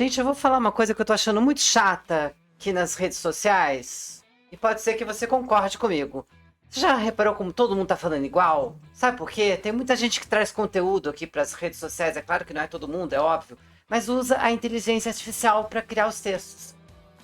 Gente, eu vou falar uma coisa que eu tô achando muito chata aqui nas redes sociais. E pode ser que você concorde comigo. Você já reparou como todo mundo tá falando igual? Sabe por quê? Tem muita gente que traz conteúdo aqui pras redes sociais. É claro que não é todo mundo, é óbvio. Mas usa a inteligência artificial para criar os textos.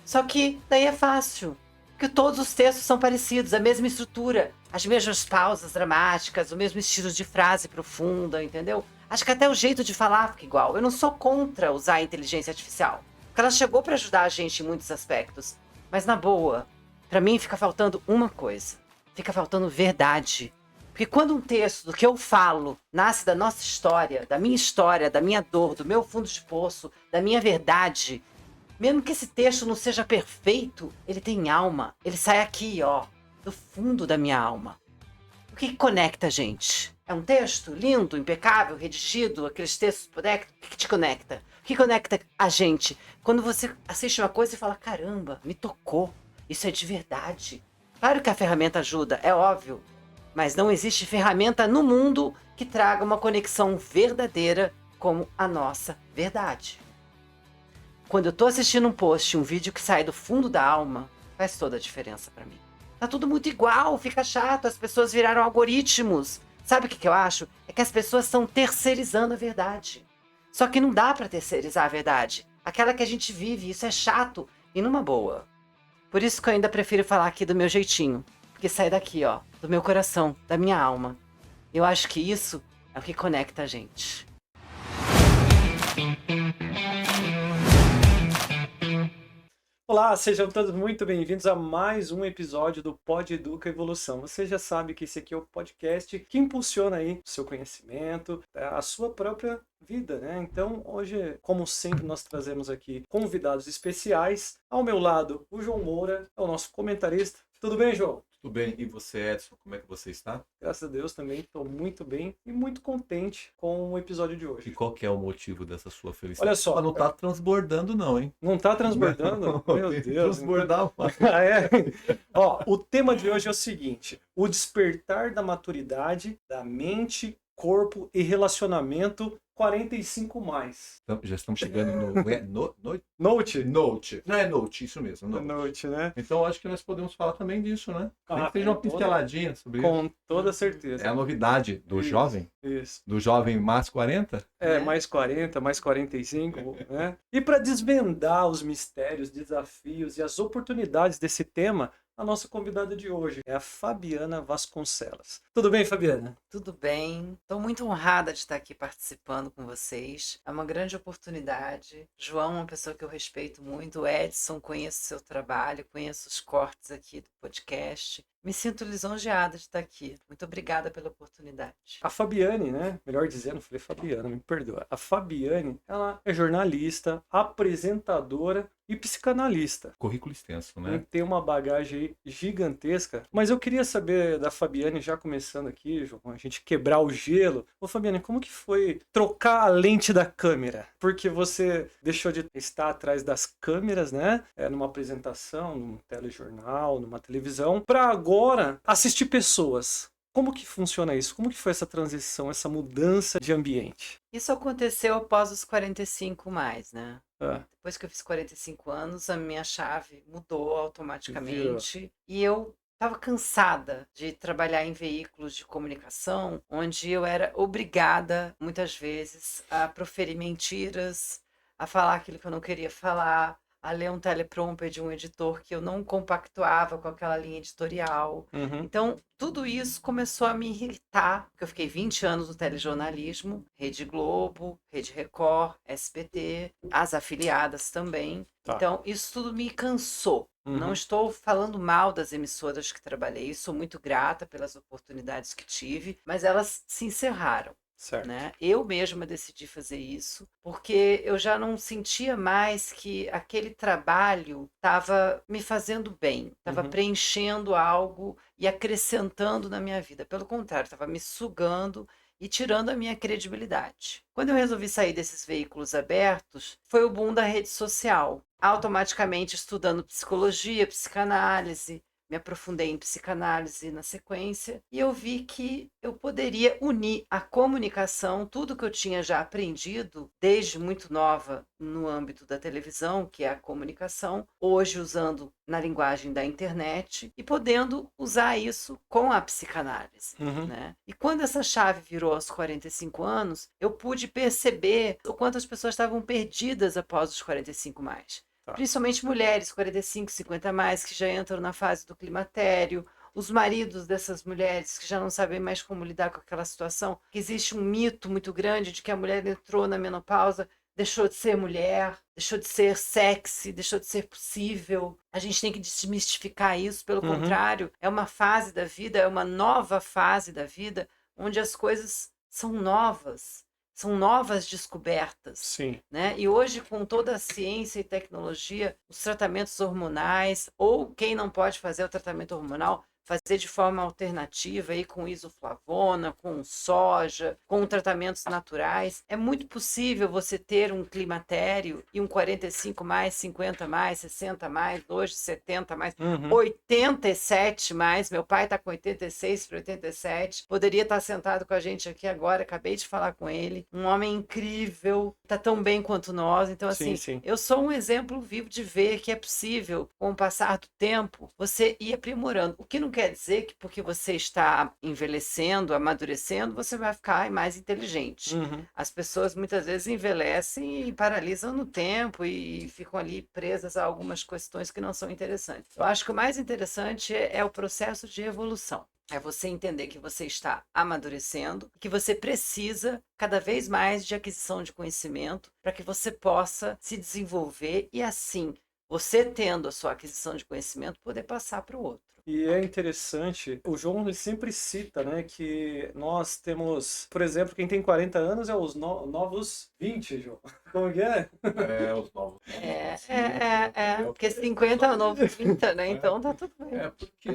Só que daí é fácil. Porque todos os textos são parecidos, a mesma estrutura, as mesmas pausas dramáticas, o mesmo estilo de frase profunda, entendeu? Acho que até o jeito de falar fica igual. Eu não sou contra usar a inteligência artificial, porque ela chegou para ajudar a gente em muitos aspectos. Mas na boa, para mim fica faltando uma coisa. Fica faltando verdade. Porque quando um texto do que eu falo nasce da nossa história, da minha dor, do meu fundo de poço, da minha verdade, mesmo que esse texto não seja perfeito, ele tem alma. Ele sai aqui, ó, do fundo da minha alma. O que conecta a gente? É um texto lindo, impecável, redigido, aqueles textos conectam? O que te conecta? O que conecta a gente? Quando você assiste uma coisa e fala, caramba, me tocou. Isso é de verdade. Claro que a ferramenta ajuda, é óbvio. Mas não existe ferramenta no mundo que traga uma conexão verdadeira como a nossa verdade. Quando eu tô assistindo um post, um vídeo que sai do fundo da alma, faz toda a diferença pra mim. Tá tudo muito igual, fica chato, as pessoas viraram algoritmos. Sabe o que eu acho? É que as pessoas estão terceirizando a verdade. Só que não dá pra terceirizar a verdade. Aquela que a gente vive, isso é chato e numa boa. Por isso que eu ainda prefiro falar aqui do meu jeitinho. Porque sai daqui, ó, do meu coração, da minha alma. Eu acho que isso é o que conecta a gente. Olá, sejam todos muito bem-vindos a mais um episódio do Pod Educa Evolução. Você já sabe que esse aqui é o podcast que impulsiona aí o seu conhecimento, a sua própria vida, né? Então, hoje, como sempre, nós trazemos aqui convidados especiais. Ao meu lado, o João Moura, é o nosso comentarista. Tudo bem, João? Tudo bem, e você, Edson, como é que você está? Graças a Deus também estou muito bem e muito contente com o episódio de E hoje. qual que é o motivo dessa sua felicidade? Olha só, Não tá transbordando não, hein? não está transbordando? Meu Tem que Deus. transbordar mais. Ah, é? Ó, o tema de hoje é o seguinte: o despertar da maturidade, da mente, corpo e relacionamento 45 mais. Então, já estamos chegando no... Note? Note. Não é Note, isso mesmo, Note. Note, né? Então, acho que nós podemos falar também disso, né? Nem que seja uma com toda- pinceladinha sobre isso. Com toda certeza. É a novidade do Isso, jovem, Isso. do jovem mais 40. É, mais 40, mais 45, né? E para desvendar os mistérios, desafios e as oportunidades desse tema, a nossa convidada de hoje é a Fabiana Vasconcelos. Tudo bem, Fabiana? Tudo bem? Estou muito honrada de estar aqui participando com vocês. É uma grande oportunidade. João é uma pessoa que eu respeito muito. O Edson, conheço seu trabalho, conheço os cortes aqui do podcast. Me sinto lisonjeada de estar aqui. Muito obrigada pela oportunidade. A Fabiane, né? Melhor dizendo, falei Fabiana, me perdoa. A Fabiane, ela é jornalista, apresentadora e psicanalista. Currículo extenso, né? Tem uma bagagem aí gigantesca. Mas eu queria saber da Fabiane, já começando aqui, João, a gente quebrar o gelo. Ô Fabiane, como que foi trocar a lente da câmera? Porque você deixou de estar atrás das câmeras, né? Numa apresentação, num telejornal, numa televisão, para agora assistir pessoas. Como que funciona isso? Como que foi essa transição, essa mudança de ambiente? Isso aconteceu após os 45 mais, né? Ah, Depois que eu fiz 45 anos, a minha chave mudou automaticamente e eu estava cansada de trabalhar em veículos de comunicação, onde eu era obrigada, muitas vezes, a proferir mentiras, a falar aquilo que eu não queria falar, a ler um teleprompter de um editor que eu não compactuava com aquela linha editorial. uhum. Então, tudo isso começou a me irritar, porque eu fiquei 20 anos no telejornalismo, Rede Globo, Rede Record, SBT, as afiliadas também. Tá. Então, isso tudo me cansou. Uhum. Não estou falando mal das emissoras que trabalhei, sou muito grata pelas oportunidades que tive, mas elas se encerraram. Certo. Né? Eu mesma decidi fazer isso, porque eu já não sentia mais que aquele trabalho estava me fazendo bem, estava Uhum. preenchendo algo e acrescentando na minha vida. Pelo contrário, estava me sugando e tirando a minha credibilidade. Quando eu resolvi sair desses veículos abertos, foi o boom da rede social. Automaticamente estudando psicologia, psicanálise, me aprofundei em psicanálise na sequência e eu vi que eu poderia unir a comunicação, tudo que eu tinha já aprendido desde muito nova no âmbito da televisão, que é a comunicação, hoje usando na linguagem da internet e podendo usar isso com a psicanálise, né? E quando essa chave virou aos 45 anos, eu pude perceber o quanto as pessoas estavam perdidas após os 45 mais. Principalmente mulheres, 45, 50 mais, que já entram na fase do climatério, os maridos dessas mulheres que já não sabem mais como lidar com aquela situação, que existe um mito muito grande de que a mulher entrou na menopausa, deixou de ser mulher, deixou de ser sexy, deixou de ser possível. A gente tem que desmistificar isso, pelo contrário, é uma fase da vida, é uma nova fase da vida, onde as coisas são novas descobertas. Sim. Né? E hoje, com toda a ciência e tecnologia, os tratamentos hormonais, ou quem não pode fazer o tratamento hormonal, fazer de forma alternativa, aí, com isoflavona, com soja, com tratamentos naturais. É muito possível você ter um climatério e um 45 mais, 50 mais, 60 mais, hoje 70 mais, 87 mais. Meu pai está com 86 para 87. Poderia estar sentado com a gente aqui agora, acabei de falar com ele. Um homem incrível, está tão bem quanto nós. Então, assim, sim. eu sou um exemplo vivo de ver que é possível, com o passar do tempo, você ir aprimorando. O que não quer dizer que porque você está envelhecendo, amadurecendo, você vai ficar mais inteligente. As pessoas muitas vezes envelhecem e paralisam no tempo e ficam ali presas a algumas questões que não são interessantes. Eu acho que o mais interessante é o processo de evolução. É você entender que você está amadurecendo, que você precisa cada vez mais de aquisição de conhecimento para que você possa se desenvolver e assim, você tendo a sua aquisição de conhecimento, poder passar para o outro. E é interessante, o João ele sempre cita, né, que nós temos, por exemplo, quem tem 40 anos é os novos 20, João. Como que é? É, os novos. Porque 50 é o novo 30, né? Então tá tudo bem. É porque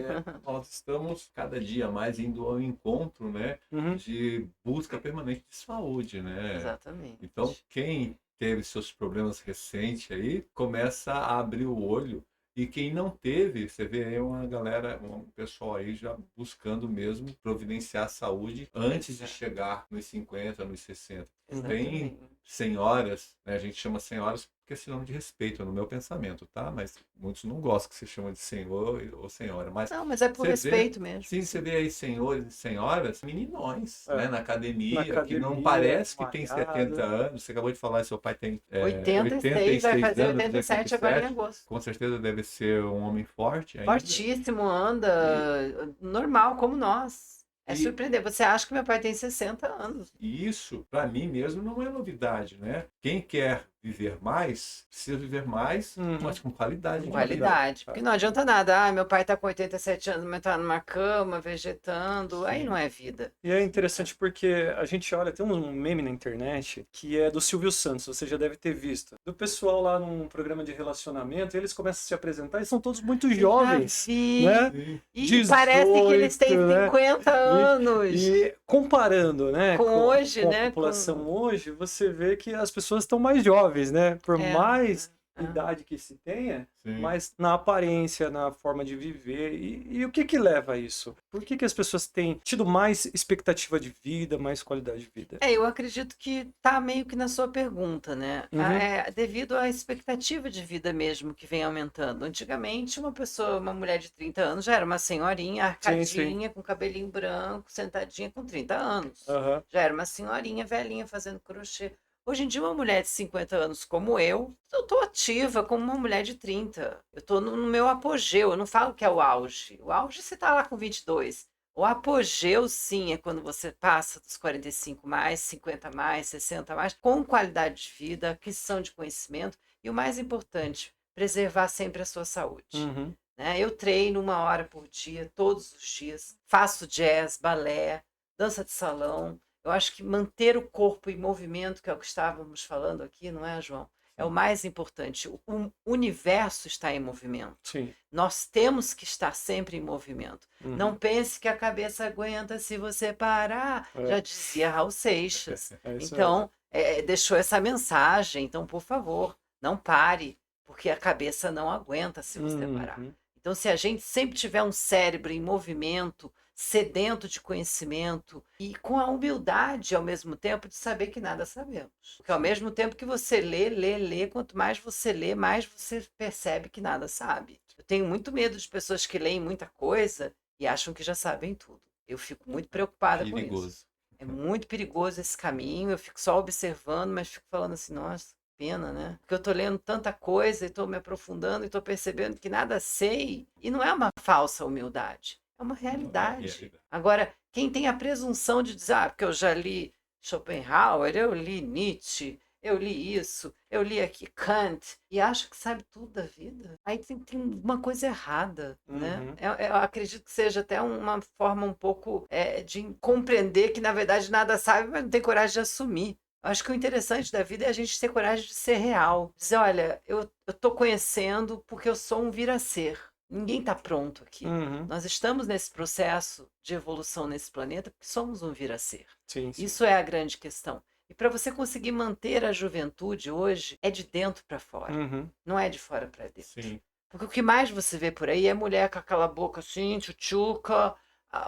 nós estamos cada dia mais indo ao encontro, né, de busca permanente de saúde, né? Exatamente. Então, quem teve seus problemas recentes aí, começa a abrir o olho. E quem não teve, você vê aí uma galera, um pessoal aí já buscando mesmo providenciar a saúde antes de chegar nos 50, nos 60. Tem senhoras, né, a gente chama senhoras porque é sinônimo de respeito, no meu pensamento, tá? Mas muitos não gostam que se chama de senhor ou senhora. Não, mas é por respeito mesmo. Sim, você vê aí senhores e senhoras, meninões, né, na academia, que não academia, parece que tem 70 anos. Você acabou de falar, seu pai tem 86, vai fazer anos, 87 agora em agosto. Com certeza deve ser um homem forte ainda. Fortíssimo, anda normal como nós. É surpreendente. Você acha que meu pai tem 60 anos. E isso, para mim mesmo, não é novidade, né? Quem quer viver mais, precisa viver mais, mas com qualidade. Com qualidade. Porque não adianta nada. Ah, meu pai tá com 87 anos, mas tá numa cama, vegetando. Aí não é vida. E é interessante porque a gente olha, tem um meme na internet que é do Silvio Santos, você já deve ter visto. Do pessoal lá num programa de relacionamento, eles começam a se apresentar e são todos muito jovens. Né? E 18, parece que eles têm 50 né? anos. E comparando, né, com hoje, com né? a população hoje, você vê que as pessoas estão mais jovens, né? Por mais idade que se tenha, mas na aparência, na forma de viver. E o que que leva a isso? Por que que as pessoas têm tido mais expectativa de vida, mais qualidade de vida? Eu acredito que tá meio que na sua pergunta, né? Devido à expectativa de vida mesmo que vem aumentando. Antigamente, uma mulher de 30 anos já era uma senhorinha arcadinha, com cabelinho branco, sentadinha com 30 anos. Já era uma senhorinha velhinha fazendo crochê. Hoje em dia, uma mulher de 50 anos como eu tô ativa como uma mulher de 30. Eu tô no meu apogeu, eu não falo que é o auge. O auge você tá lá com 22. O apogeu, sim, é quando você passa dos 45 mais, 50 mais, 60 mais, com qualidade de vida, aquisição de conhecimento e o mais importante, preservar sempre a sua saúde. Né? Eu treino 1 hora por dia, todos os dias, faço jazz, balé, dança de salão. Eu acho que manter o corpo em movimento, que é o que estávamos falando aqui, não é, João? É o mais importante. O universo está em movimento. Sim. Nós temos que estar sempre em movimento. Não pense que a cabeça aguenta se você parar. Já dizia Raul Seixas. Então, deixou essa mensagem. Então, por favor, não pare, porque a cabeça não aguenta se você parar. Então, se a gente sempre tiver um cérebro em movimento, sedento de conhecimento e com a humildade ao mesmo tempo de saber que nada sabemos. Porque ao mesmo tempo que você lê, quanto mais você lê, mais você percebe que nada sabe. Eu tenho muito medo de pessoas que leem muita coisa e acham que já sabem tudo. Eu fico muito preocupada com isso. Perigoso. É muito perigoso esse caminho, eu fico só observando, mas fico falando assim, nossa, pena, né? Porque eu tô lendo tanta coisa e tô me aprofundando e tô percebendo que nada sei. E não é uma falsa humildade, é uma realidade. realidade. Agora, quem tem a presunção de dizer, porque eu já li Schopenhauer, eu li Nietzsche, eu li isso, eu li aqui Kant, e acha que sabe tudo da vida, aí tem uma coisa errada, né? Eu acredito que seja até uma forma um pouco de compreender que, na verdade, nada sabe, mas não tem coragem de assumir. Eu acho que o interessante da vida é a gente ter coragem de ser real. Dizer, olha, eu tô conhecendo porque eu sou um vir-a-ser. Ninguém está pronto aqui. Nós estamos nesse processo de evolução nesse planeta porque somos um vir-a-ser. Sim, sim. Isso é a grande questão. E para você conseguir manter a juventude hoje, é de dentro para fora, não é de fora para dentro. Sim. Porque o que mais você vê por aí é mulher com aquela boca assim, tchutchuca,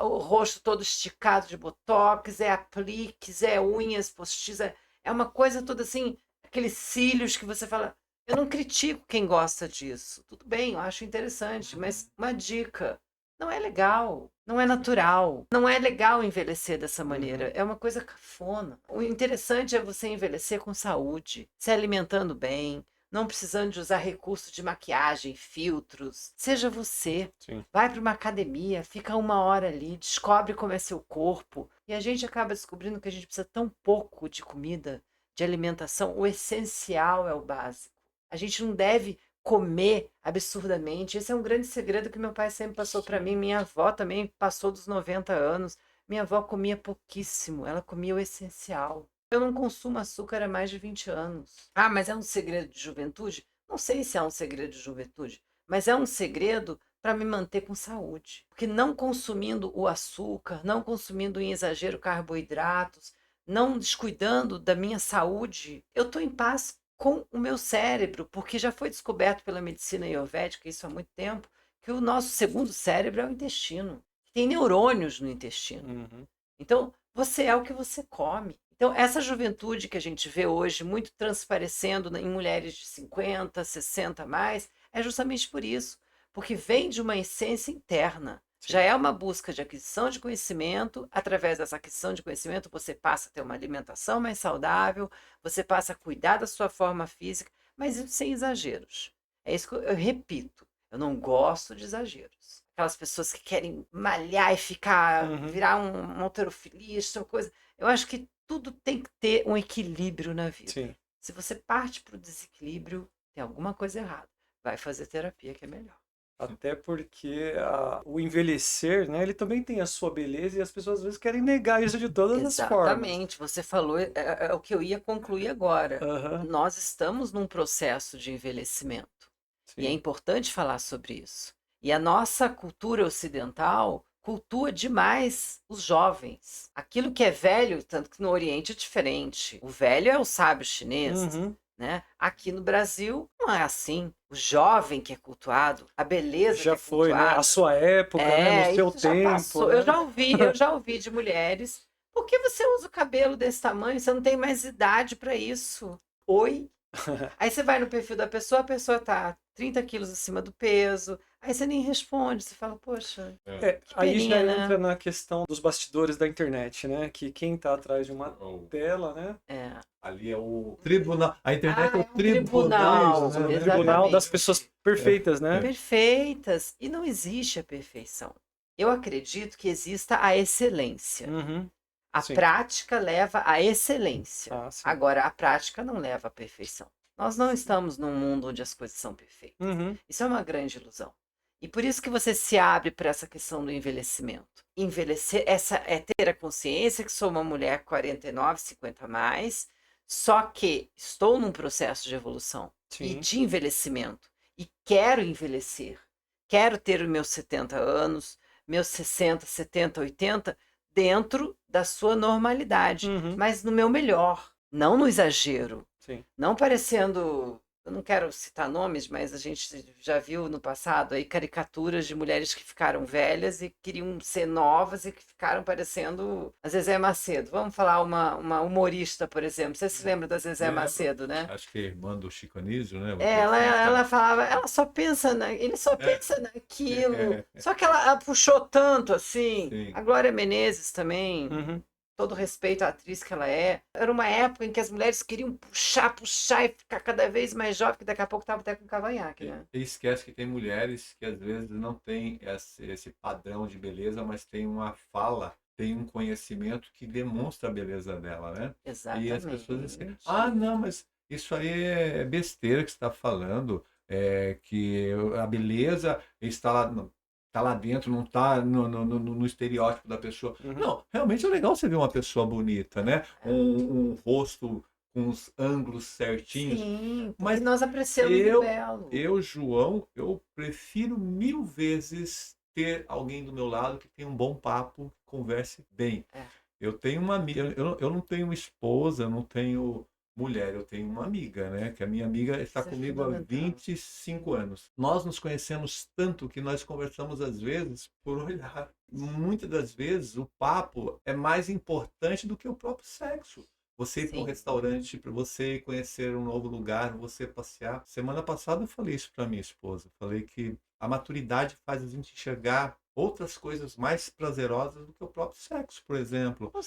o rosto todo esticado de botox, é apliques, é unhas postiças, é uma coisa toda assim, aqueles cílios que você fala. Eu não critico quem gosta disso. Tudo bem, eu acho interessante, mas uma dica. Não é legal, não é natural, não é legal envelhecer dessa maneira. É uma coisa cafona. O interessante é você envelhecer com saúde, se alimentando bem, não precisando de usar recursos de maquiagem, filtros. Seja você. Sim. Vai para uma academia, fica 1 hora ali, descobre como é seu corpo. E a gente acaba descobrindo que a gente precisa tão pouco de comida, de alimentação. O essencial é o básico. A gente não deve comer absurdamente. Esse é um grande segredo que meu pai sempre passou para mim. Minha avó também passou dos 90 anos. Minha avó comia pouquíssimo, ela comia o essencial. Eu não consumo açúcar há mais de 20 anos. Ah, mas é um segredo de juventude? Não sei se é um segredo de juventude, mas é um segredo para me manter com saúde. Porque não consumindo o açúcar, não consumindo em exagero carboidratos, não descuidando da minha saúde, eu estou em paz com o meu cérebro, porque já foi descoberto pela medicina ayurvédica, isso há muito tempo, que o nosso segundo cérebro é o intestino. Tem neurônios no intestino. Então, você é o que você come. Então, essa juventude que a gente vê hoje muito transparecendo em mulheres de 50, 60 a mais, é justamente por isso, porque vem de uma essência interna. Já é uma busca de aquisição de conhecimento. Através dessa aquisição de conhecimento, você passa a ter uma alimentação mais saudável, você passa a cuidar da sua forma física, mas sem exageros. É isso que eu repito. Eu não gosto de exageros. Aquelas pessoas que querem malhar e ficar, virar um halterofilista, uma coisa. Eu acho que tudo tem que ter um equilíbrio na vida. Sim. Se você parte para o desequilíbrio, tem alguma coisa errada. Vai fazer terapia que é melhor. Até porque o envelhecer, né, ele também tem a sua beleza e as pessoas às vezes querem negar isso de todas as formas. Exatamente, você falou, é o que eu ia concluir agora. Nós estamos num processo de envelhecimento. E é importante falar sobre isso. E a nossa cultura ocidental cultua demais os jovens. Aquilo que é velho, tanto que no Oriente é diferente. O velho é o sábio chinês. Né? Aqui no Brasil não é assim. O jovem que é cultuado, a beleza já que é foi, cultuada, né? A sua época, né? No seu isso já tempo. passou. Né? Eu já ouvi de mulheres. Por que você usa o cabelo desse tamanho? Você não tem mais idade para isso. Oi? Aí você vai no perfil da pessoa, a pessoa tá 30 quilos acima do peso. Aí você nem responde, você fala, poxa. Aí já peninha, entra né? na questão dos bastidores da internet, né? Que quem tá atrás de uma tela, né? Ali é o tribunal. A internet é o tribunal, tribunal, né? O tribunal das pessoas perfeitas, né? Perfeitas. E não existe a perfeição. Eu acredito que exista a excelência. A prática leva à excelência. Agora, a prática não leva à perfeição. Nós não estamos num mundo onde as coisas são perfeitas. Isso é uma grande ilusão. E por isso que você se abre para essa questão do envelhecimento. Envelhecer é ter a consciência que sou uma mulher 49, 50 a mais, só que estou num processo de evolução e de envelhecimento. E quero envelhecer. Quero ter os meus 70 anos, meus 60, 70, 80, dentro da sua normalidade, mas no meu melhor, não no exagero. Não parecendo eu não quero citar nomes, mas a gente já viu no passado aí caricaturas de mulheres que ficaram velhas e queriam ser novas e que ficaram parecendo a Zezé Macedo. Vamos falar uma humorista, por exemplo. Você se lembra da Zezé Lembro. Macedo, né? Acho que é irmã do Chico Anísio, né? Uma coisa Ela assim, falava, ela só pensa ele só É. pensa naquilo. Só que ela puxou tanto assim. Sim. A Glória Menezes também, Uhum. todo respeito à atriz que ela é. Era uma época em que as mulheres queriam puxar e ficar cada vez mais jovem, que daqui a pouco estava até com cavanhaque, né? E esquece que tem mulheres que às vezes não têm esse padrão de beleza, mas tem uma fala, tem um conhecimento que demonstra a beleza dela, né? E as pessoas dizem, Exatamente. não, mas isso aí é besteira que você está falando, que a beleza está lá, tá lá dentro, não está no estereótipo da pessoa. Uhum. Não, realmente é legal você ver uma pessoa bonita, né? Um rosto com os ângulos certinhos. Sim, porque Mas nós apreciamos o belo. Eu, João, eu prefiro 1000 vezes ter alguém do meu lado que tenha um bom papo, que converse bem. É. Eu tenho uma amiga, eu não tenho esposa, eu não tenho mulher, eu tenho uma amiga, né? Que a minha amiga está Isso é comigo há fundamental. 25 anos. Nós nos conhecemos tanto que nós conversamos às vezes por olhar. Muitas das vezes o papo é mais importante do que o próprio sexo. Você ir para um Sim. restaurante, para você conhecer um novo lugar, você passear. Semana passada eu falei isso para minha esposa. Falei que a maturidade faz a gente enxergar outras coisas mais prazerosas do que o próprio sexo, por exemplo. Com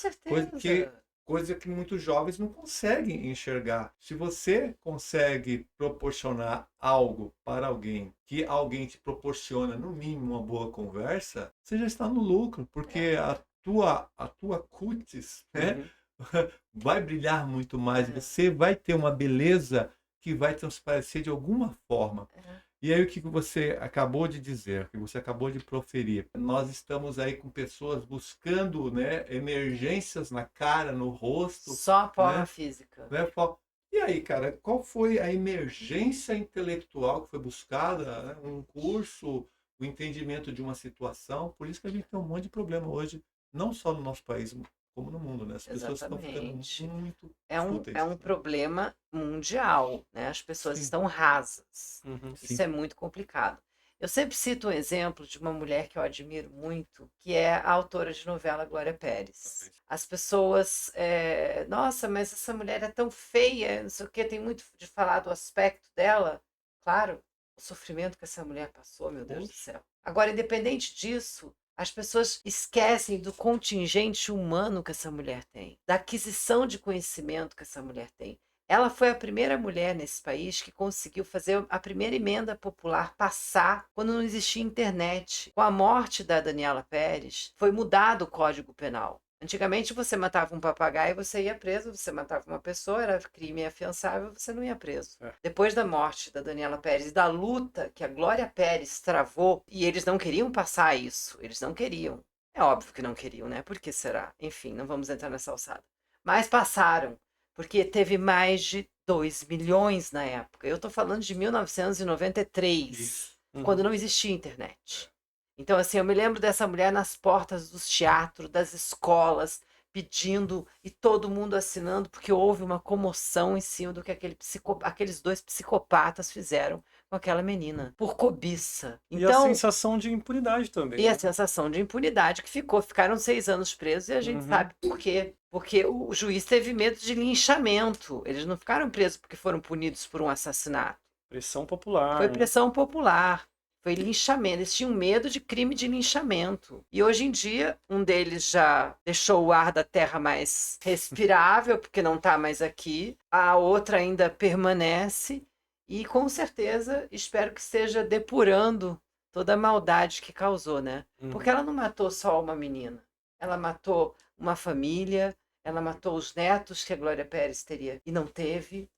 Coisa que muitos jovens não conseguem enxergar. Se você consegue proporcionar algo para alguém, que alguém te proporciona, no mínimo, uma boa conversa, você já está no lucro, porque a tua cutis, né? Uhum. Vai brilhar muito mais, É. você vai ter uma beleza que vai transparecer de alguma forma. E aí o que você acabou de dizer, o que você acabou de proferir, nós estamos aí com pessoas buscando, né, emergências na cara, no rosto, Só a forma né? física. Né? E aí, cara, qual foi a emergência intelectual que foi buscada, né? Um curso, o entendimento de uma situação? Por isso que a gente tem um monte de problema hoje, não só no nosso país, como no mundo, né? As pessoas estão ficando Exatamente. muito É fúteis. um problema mundial, né? As pessoas Sim. estão rasas. Uhum. Isso é muito complicado. Eu sempre cito um exemplo de uma mulher que eu admiro muito, que é a autora de novela Glória Pérez. As pessoas, nossa, mas essa mulher é tão feia, não sei o quê, tem muito de falar do aspecto dela. Claro, o sofrimento que essa mulher passou, meu Deus do céu. Agora, independente disso, as pessoas esquecem do contingente humano que essa mulher tem, da aquisição de conhecimento que essa mulher tem. Ela foi a primeira mulher nesse país que conseguiu fazer a primeira emenda popular passar quando não existia internet. Com a morte da Daniela Pérez, foi mudado o Código Penal. Antigamente você matava um papagaio, você ia preso, você matava uma pessoa, era crime afiançável, você não ia preso. Depois da morte da Daniela Pérez e da luta que a Glória Pérez travou, e eles não queriam passar isso, eles não queriam. É óbvio que não queriam, né? Por que será? Enfim, não vamos entrar nessa alçada. Mas passaram, porque teve mais de 2 milhões na época. Eu estou falando de 1993, quando não existia internet. Então, assim, eu me lembro dessa mulher nas portas dos teatros, das escolas, pedindo e todo mundo assinando, porque houve uma comoção em cima do que aqueles dois psicopatas fizeram com aquela menina, por cobiça. E a sensação de impunidade também. E a sensação de impunidade que ficaram 6 anos presos e a gente sabe por quê. Porque o juiz teve medo de linchamento. Eles não ficaram presos porque foram punidos por um assassinato. Pressão popular. Foi pressão popular. Foi linchamento. Eles tinham medo de crime de linchamento. E hoje em dia, um deles já deixou o ar da terra mais respirável, porque não está mais aqui. A outra ainda permanece. E com certeza, espero que esteja depurando toda a maldade que causou, né? Porque ela não matou só uma menina. Ela matou uma família, ela matou os netos que a Glória Pérez teria e não teve.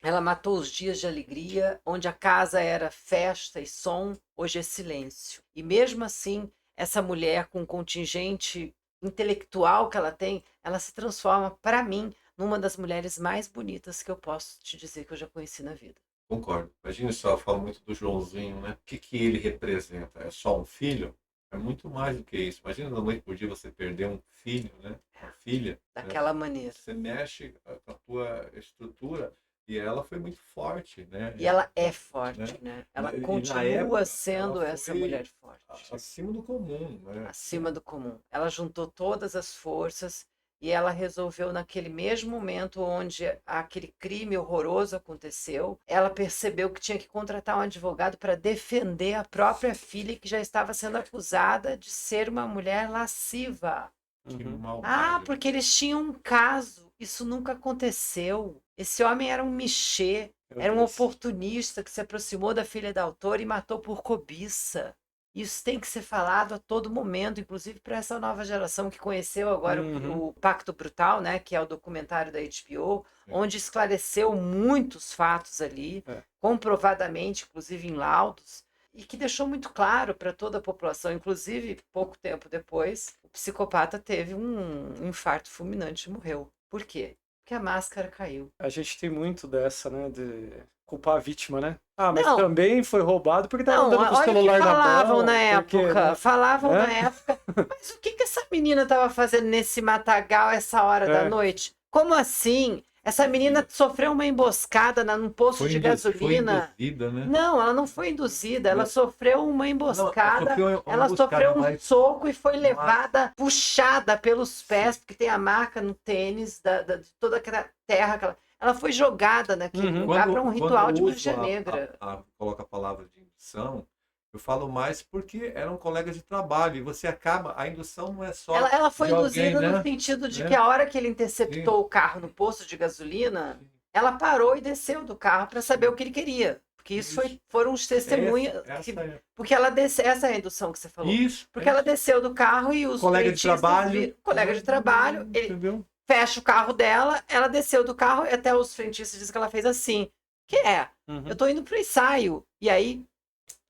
Ela matou os dias de alegria, onde a casa era festa e som, hoje é silêncio. E mesmo assim, essa mulher com o contingente intelectual que ela tem, ela se transforma, para mim, numa das mulheres mais bonitas que eu posso te dizer que eu já conheci na vida. Concordo. Imagina só, eu falo muito do Joãozinho, né? O que ele representa? É só um filho? É muito mais do que isso. Imagina da noite por dia você perder um filho, né? Uma filha. Daquela né? maneira. Você mexe com a tua estrutura E ela foi muito forte, né? E ela é forte, Né? né? Ela E na continua época, sendo ela essa foi mulher forte, acima do comum, né? acima do comum. Ela juntou todas as forças e ela resolveu, naquele mesmo momento onde aquele crime horroroso aconteceu, ela percebeu que tinha que contratar um advogado para defender a própria filha, que já estava sendo acusada de ser uma mulher lasciva. Que Uhum. Ah, maldade. porque eles tinham um caso. Isso nunca aconteceu. Esse homem era um michê, Meu era um Deus. oportunista que se aproximou da filha da autora e matou por cobiça. Isso tem que ser falado a todo momento, inclusive para essa nova geração que conheceu agora Uhum. o Pacto Brutal, né, que é o documentário da HBO, É. onde esclareceu muitos fatos ali, É. comprovadamente, inclusive em laudos, e que deixou muito claro para toda a população, inclusive pouco tempo depois, o psicopata teve um infarto fulminante e morreu. Por quê? Porque a máscara caiu. A gente tem muito dessa, né? De culpar a vítima, né? Ah, mas Não, também foi roubado porque tava não, andando com o olha o que celular na falavam na mão. Porque, época. né? Falavam na É? época. Mas o que que essa menina estava fazendo nesse matagal essa hora da É. noite? Como assim? Essa menina sofreu uma emboscada num posto de Foi gasolina. induzida, né? Não, ela não foi induzida, ela sofreu uma Não, ela emboscada, sofreu uma ela sofreu emboscada, um mas soco e foi levada, puxada pelos pés, porque tem a marca no tênis de toda aquela terra. Ela foi jogada naquele Uhum. lugar para um quando eu ritual de uso magia negra. coloco a palavra de indução, eu falo mais porque eram colegas de trabalho e você acaba, a indução não é só Ela foi de alguém, induzida no né? sentido de Né? que a hora que ele Sim, interceptou o carro no posto de gasolina, sim. ela parou e desceu do carro para saber o que ele queria. Porque isso foram os testemunhas. Essa é. Porque ela desceu, essa é a indução que você falou. Isso. Porque ela desceu do carro e os Colega de frentistas trabalho. viram, colega de trabalho, ele Entendeu? fecha o carro dela, ela desceu do carro e até os frentistas dizem que ela fez assim. Que é? Uhum. Eu tô indo pro ensaio. E aí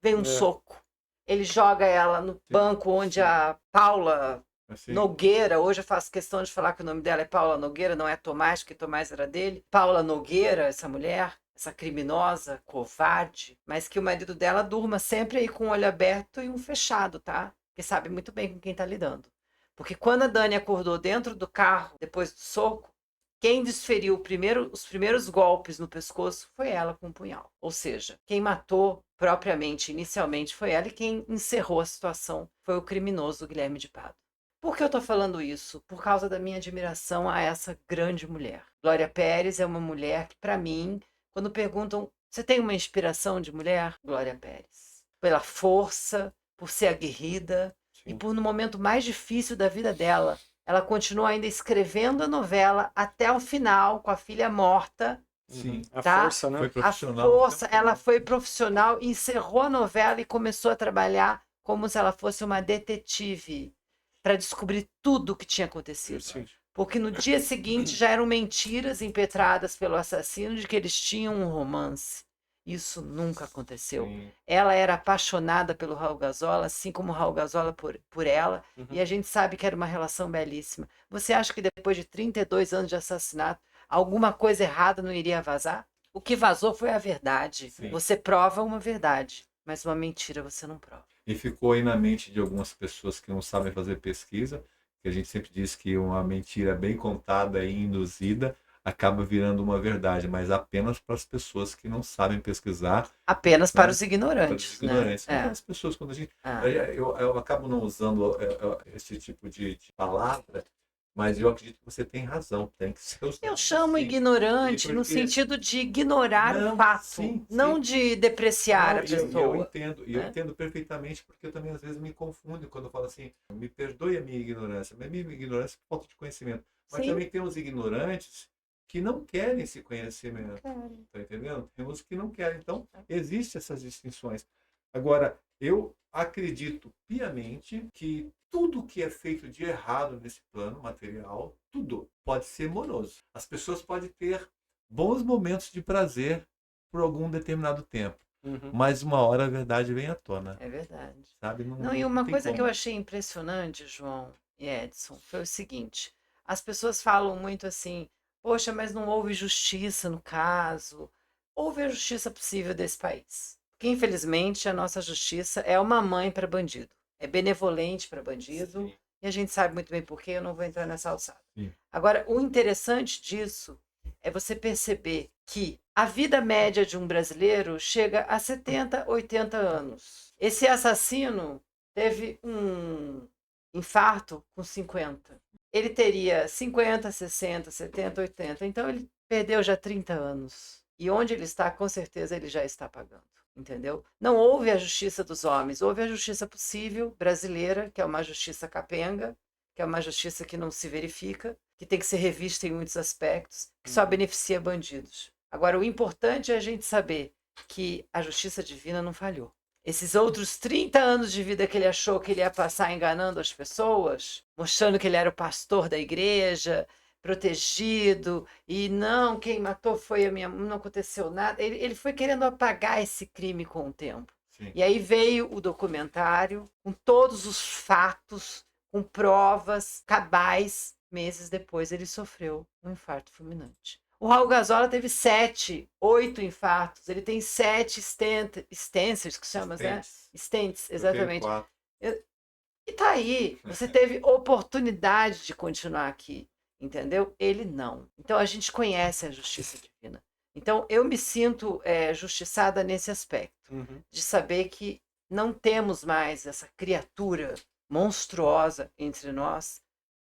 vem um É. soco. Ele joga ela no banco onde a Paula Assim, Nogueira, hoje eu faço questão de falar que o nome dela é Paula Nogueira, não é Tomás, porque Tomás era dele. Paula Nogueira, essa mulher, essa criminosa, covarde, mas que o marido dela durma sempre aí com o olho aberto e um fechado, tá? Porque sabe muito bem com quem tá lidando. Porque quando a Dani acordou dentro do carro, depois do soco, quem desferiu os primeiros golpes no pescoço foi ela com o punhal. Ou seja, quem matou propriamente, inicialmente, foi ela, e quem encerrou a situação foi o criminoso Guilherme de Pádua. Por que eu estou falando isso? Por causa da minha admiração a essa grande mulher. Glória Pérez é uma mulher que, para mim, quando perguntam, você tem uma inspiração de mulher? Glória Pérez. Pela força, por ser aguerrida e Sim. por, no momento mais difícil da vida dela, ela continua ainda escrevendo a novela até o final, com a filha morta. sim. A Tá? força, né? Foi A profissional. força, ela foi profissional, encerrou a novela e começou a trabalhar como se ela fosse uma detetive para descobrir tudo o que tinha acontecido. Sim. Porque no dia seguinte já eram mentiras impetradas pelo assassino de que eles tinham um romance. Isso nunca aconteceu. Sim. Ela era apaixonada pelo Raul Gazola, assim como o Raul Gazola por ela, Uhum. e a gente sabe que era uma relação belíssima. Você acha que depois de 32 anos de assassinato, alguma coisa errada não iria vazar? O que vazou foi a verdade. Sim. Você prova uma verdade, mas uma mentira você não prova. E ficou aí na mente de algumas pessoas que não sabem fazer pesquisa, que a gente sempre diz que uma mentira bem contada e induzida acaba virando uma verdade, mas apenas para as pessoas que não sabem pesquisar. Apenas para Né? os ignorantes. Para os ignorantes. Né? Aquelas pessoas, quando a gente. É. Eu acabo não usando esse tipo de palavra, mas eu acredito que você tem razão. Tem que ser Eu chamo sim. ignorante no Porque- sentido de ignorar Não, o fato, sim, não sim. de depreciar Não, a e eu pessoa. entendo, e eu né? entendo perfeitamente, porque eu também às vezes me confundo quando eu falo assim, me perdoe a minha ignorância, mas minha ignorância é falta de conhecimento. Mas Sim. também tem os ignorantes que não querem esse conhecimento, tá entendendo? Tem os que não querem. Então, existem essas distinções. Agora, eu acredito piamente que tudo que é feito de errado nesse plano material, tudo pode ser moroso. As pessoas podem ter bons momentos de prazer por algum determinado tempo. Uhum. Mas uma hora a verdade vem à tona, É verdade. sabe? Não, e uma tem coisa que eu como. achei impressionante, João e Edson, foi o seguinte: as pessoas falam muito assim, poxa, mas não houve justiça no caso. Houve a justiça possível desse país. Porque, infelizmente, a nossa justiça é uma mãe para bandido. É benevolente para bandido. Sim. E a gente sabe muito bem por quê, eu não vou entrar nessa alçada. Sim. Agora, o interessante disso é você perceber que a vida média de um brasileiro chega a 70, 80 anos. Esse assassino teve um infarto com 50. Ele teria 50, 60, 70, 80. Então ele perdeu já 30 anos. E onde ele está, com certeza ele já está pagando. Entendeu? Não houve a justiça dos homens, houve a justiça possível brasileira, que é uma justiça capenga, que é uma justiça que não se verifica, que tem que ser revista em muitos aspectos, que só beneficia bandidos. Agora, o importante é a gente saber que a justiça divina não falhou. Esses outros 30 anos de vida que ele achou que ele ia passar enganando as pessoas, mostrando que ele era o pastor da igreja, protegido, e não, quem matou foi a minha mãe, não aconteceu nada. Ele foi querendo apagar esse crime com o tempo. Sim. E aí veio o documentário com todos os fatos, com provas cabais. Meses depois ele sofreu um infarto fulminante. O Raul Gazola teve 7, 8 infartos. Ele tem 7 stents, que chama, né? Stents, exatamente. E tá aí, você teve oportunidade de continuar aqui, entendeu? Ele não. Então a gente conhece a justiça divina. Então eu me sinto justiçada nesse aspecto, de saber que não temos mais essa criatura monstruosa entre nós,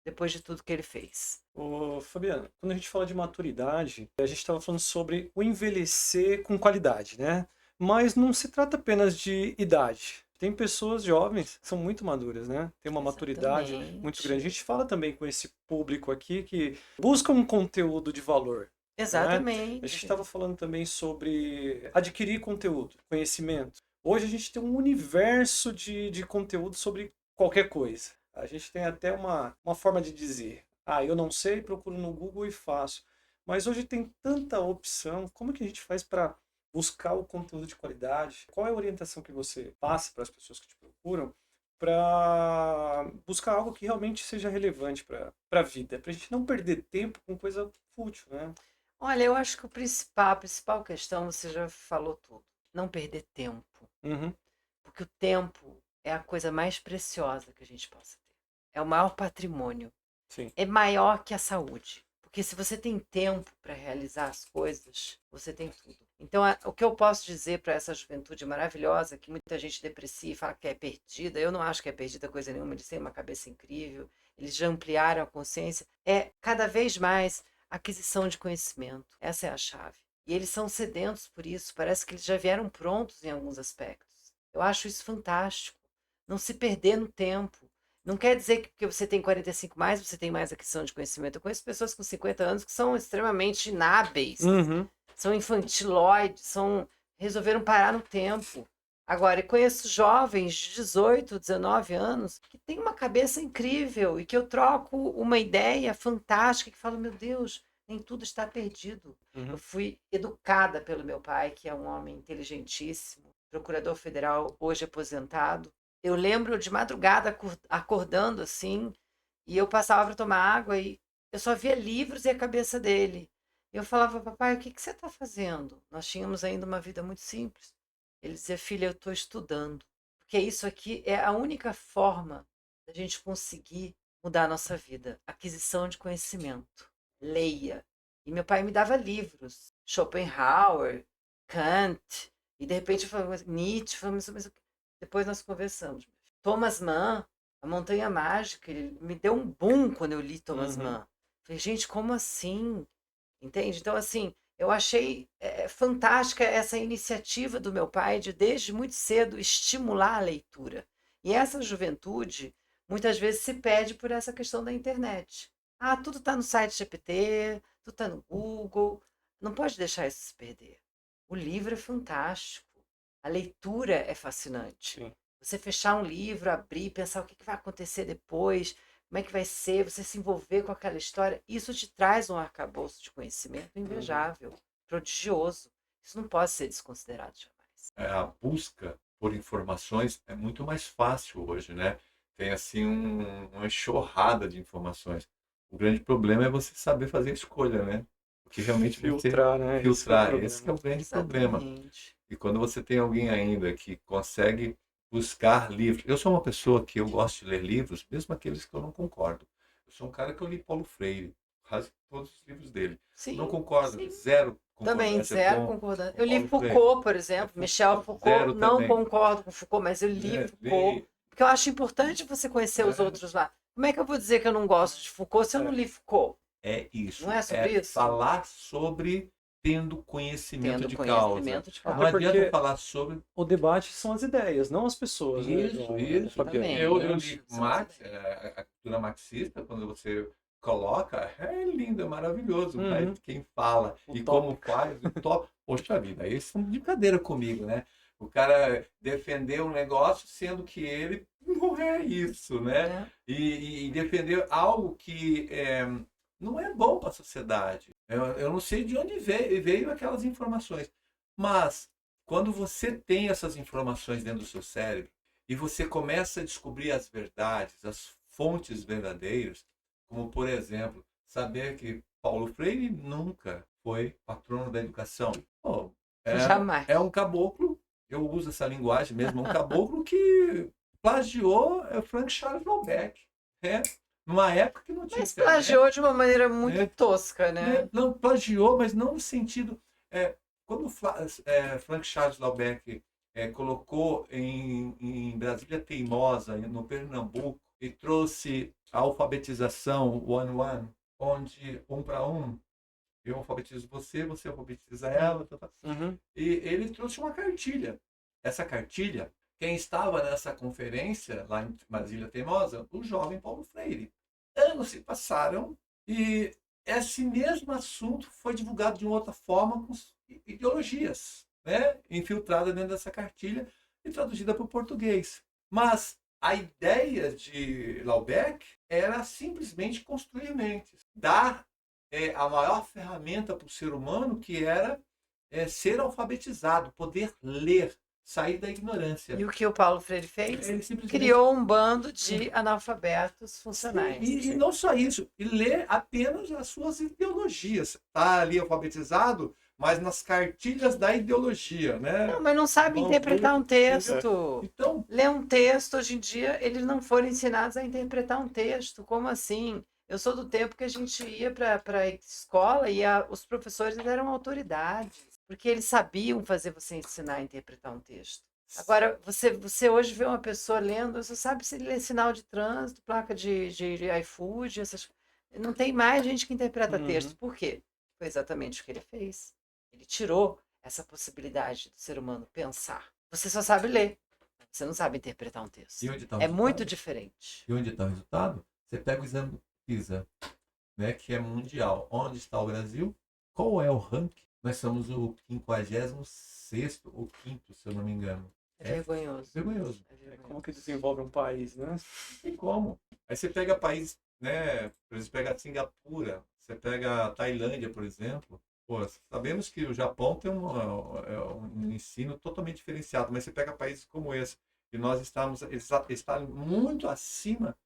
depois de tudo que ele fez. Ô, Fabiano, quando a gente fala de maturidade, a gente estava falando sobre o envelhecer com qualidade, né? Mas não se trata apenas de idade. Tem pessoas jovens que são muito maduras, né? Tem uma maturidade muito grande. A gente fala também com esse público aqui que busca um conteúdo de valor. Exatamente. Né? A gente estava falando também sobre adquirir conteúdo, conhecimento. Hoje a gente tem um universo de conteúdo sobre qualquer coisa. A gente tem até uma forma de dizer, eu não sei, procuro no Google e faço. Mas hoje tem tanta opção, como que a gente faz para buscar o conteúdo de qualidade? Qual é a orientação que você passa para as pessoas que te procuram para buscar algo que realmente seja relevante para a vida? Para a gente não perder tempo com coisa fútil, né? Olha, eu acho que a principal questão, você já falou tudo. Não perder tempo. Porque o tempo é a coisa mais preciosa que a gente possa ter. É o maior patrimônio. Sim. É maior que a saúde. Porque se você tem tempo para realizar as coisas, você tem tudo. Então, o que eu posso dizer para essa juventude maravilhosa, que muita gente deprecia e fala que é perdida, eu não acho que é perdida coisa nenhuma, eles têm uma cabeça incrível, eles já ampliaram a consciência, é cada vez mais aquisição de conhecimento. Essa é a chave. E eles são sedentos por isso, parece que eles já vieram prontos em alguns aspectos. Eu acho isso fantástico. Não se perder no tempo. Não quer dizer que porque você tem 45 mais, você tem mais aquisição de conhecimento. Eu conheço pessoas com 50 anos que são extremamente inábeis, são infantiloides, resolveram parar no tempo. Agora, eu conheço jovens de 18, 19 anos que têm uma cabeça incrível e que eu troco uma ideia fantástica que falo, meu Deus, nem tudo está perdido. Eu fui educada pelo meu pai, que é um homem inteligentíssimo, procurador federal, hoje aposentado. Eu lembro de madrugada acordando assim, e eu passava para tomar água e eu só via livros e a cabeça dele. Eu falava, papai, o que você está fazendo? Nós tínhamos ainda uma vida muito simples. Ele dizia, filha, eu estou estudando. Porque isso aqui é a única forma da gente conseguir mudar a nossa vida. Aquisição de conhecimento. Leia. E meu pai me dava livros. Schopenhauer, Kant. E de repente eu falava, Nietzsche, mas depois nós conversamos. Thomas Mann, A Montanha Mágica, ele me deu um boom quando eu li Thomas Mann. Falei, gente, como assim? Entende? Então, assim, eu achei fantástica essa iniciativa do meu pai de, desde muito cedo, estimular a leitura. E essa juventude, muitas vezes, se perde por essa questão da internet. Tudo está no site GPT, tudo está no Google. Não pode deixar isso se perder. O livro é fantástico. A leitura é fascinante. Sim. Você fechar um livro, abrir, pensar o que vai acontecer depois, como é que vai ser, você se envolver com aquela história, isso te traz um arcabouço de conhecimento invejável, prodigioso. Isso não pode ser desconsiderado jamais. A busca por informações é muito mais fácil hoje, né? Tem assim uma enxurrada de informações. O grande problema é você saber fazer a escolha, né? Porque realmente filtrar, né? Filtrar, esse é o grande problema. Exatamente. E quando você tem alguém ainda que consegue buscar livros. Eu sou uma pessoa que eu gosto de ler livros, mesmo aqueles que eu não concordo. Eu sou um cara que eu li Paulo Freire, quase todos os livros dele. Sim, Não concordo, sim. zero Também, concordância zero com concordância. Eu li Paulo Freire. Foucault, por exemplo, Michel Foucault, Zero não também. concordo com Foucault, mas eu li É, Foucault, porque eu acho importante você conhecer os É. outros lá. Como é que eu vou dizer que eu não gosto de Foucault se eu não li Foucault? É isso. Não é sobre isso? Falar sobre tendo conhecimento Tendo de causa. conhecimento de Até Não causa. porque adianta falar sobre o debate são as ideias, não as pessoas, né, isso. Fabiano? Também. Eu eu li acho, Marx, a cultura marxista, quando você coloca, é lindo, é maravilhoso. Uhum. Mas quem fala e Utópico. como faz, o top. Poxa vida, aí são de brincadeira comigo, né? O cara defender um negócio sendo que ele não é isso, né? né? E defender algo que não é bom para a sociedade. Eu não sei de onde veio aquelas informações, mas quando você tem essas informações dentro do seu cérebro e você começa a descobrir as verdades, as fontes verdadeiras, como por exemplo, saber que Paulo Freire nunca foi patrono da educação. Pô, Jamais. é um caboclo, eu uso essa linguagem mesmo, um caboclo que plagiou Frank Charles Lobbeck, né? Numa época que não tinha Mas internet. plagiou de uma maneira muito É. tosca, né? Não, plagiou, mas não no sentido. Quando Frank Charles Lobbeck colocou em Brasília Teimosa, no Pernambuco, e trouxe a alfabetização one-one, onde um para um, eu alfabetizo você, você alfabetiza ela, Uhum. e ele trouxe uma cartilha. Essa cartilha, quem estava nessa conferência lá em Brasília Teimosa, o jovem Paulo Freire. Anos se passaram e esse mesmo assunto foi divulgado de uma outra forma com ideologias, né? Infiltrada dentro dessa cartilha e traduzida para o português. Mas a ideia de Laubeck era simplesmente construir mentes, dar a maior ferramenta para o ser humano, que era ser alfabetizado, poder ler, sair da ignorância. E o que o Paulo Freire fez? Ele simplesmente Criou um bando de analfabetos funcionais. E não só isso, e ler apenas as suas ideologias. Está ali alfabetizado, mas nas cartilhas da ideologia, né? Não, mas não sabe interpretar um texto. Então, Ler um texto, hoje em dia, eles não foram ensinados a interpretar um texto. Como assim? Eu sou do tempo que a gente ia para a escola e os professores eram autoridades, porque eles sabiam fazer você ensinar a interpretar um texto. Agora, você hoje vê uma pessoa lendo, você sabe se ler sinal de trânsito, placa de iFood, não tem mais gente que interpreta Uhum. texto. Por quê? Foi exatamente o que ele fez. Ele tirou essa possibilidade do ser humano pensar. Você só sabe ler, você não sabe interpretar um texto. e onde está o É muito resultado? diferente. E onde está o resultado? Você pega o exame do PISA, né, que é mundial. Onde está o Brasil? Qual é o ranking? Nós somos o 56º ou 5º, se eu não me engano. É vergonhoso. Vergonhoso. É vergonhoso. Como que desenvolve um país, né? Não tem como. Aí você pega países, né? Por exemplo, pega Singapura, você pega a Tailândia, por exemplo. Pô, sabemos que o Japão tem um ensino totalmente diferenciado, mas você pega países como esse, e nós estamos muito acima,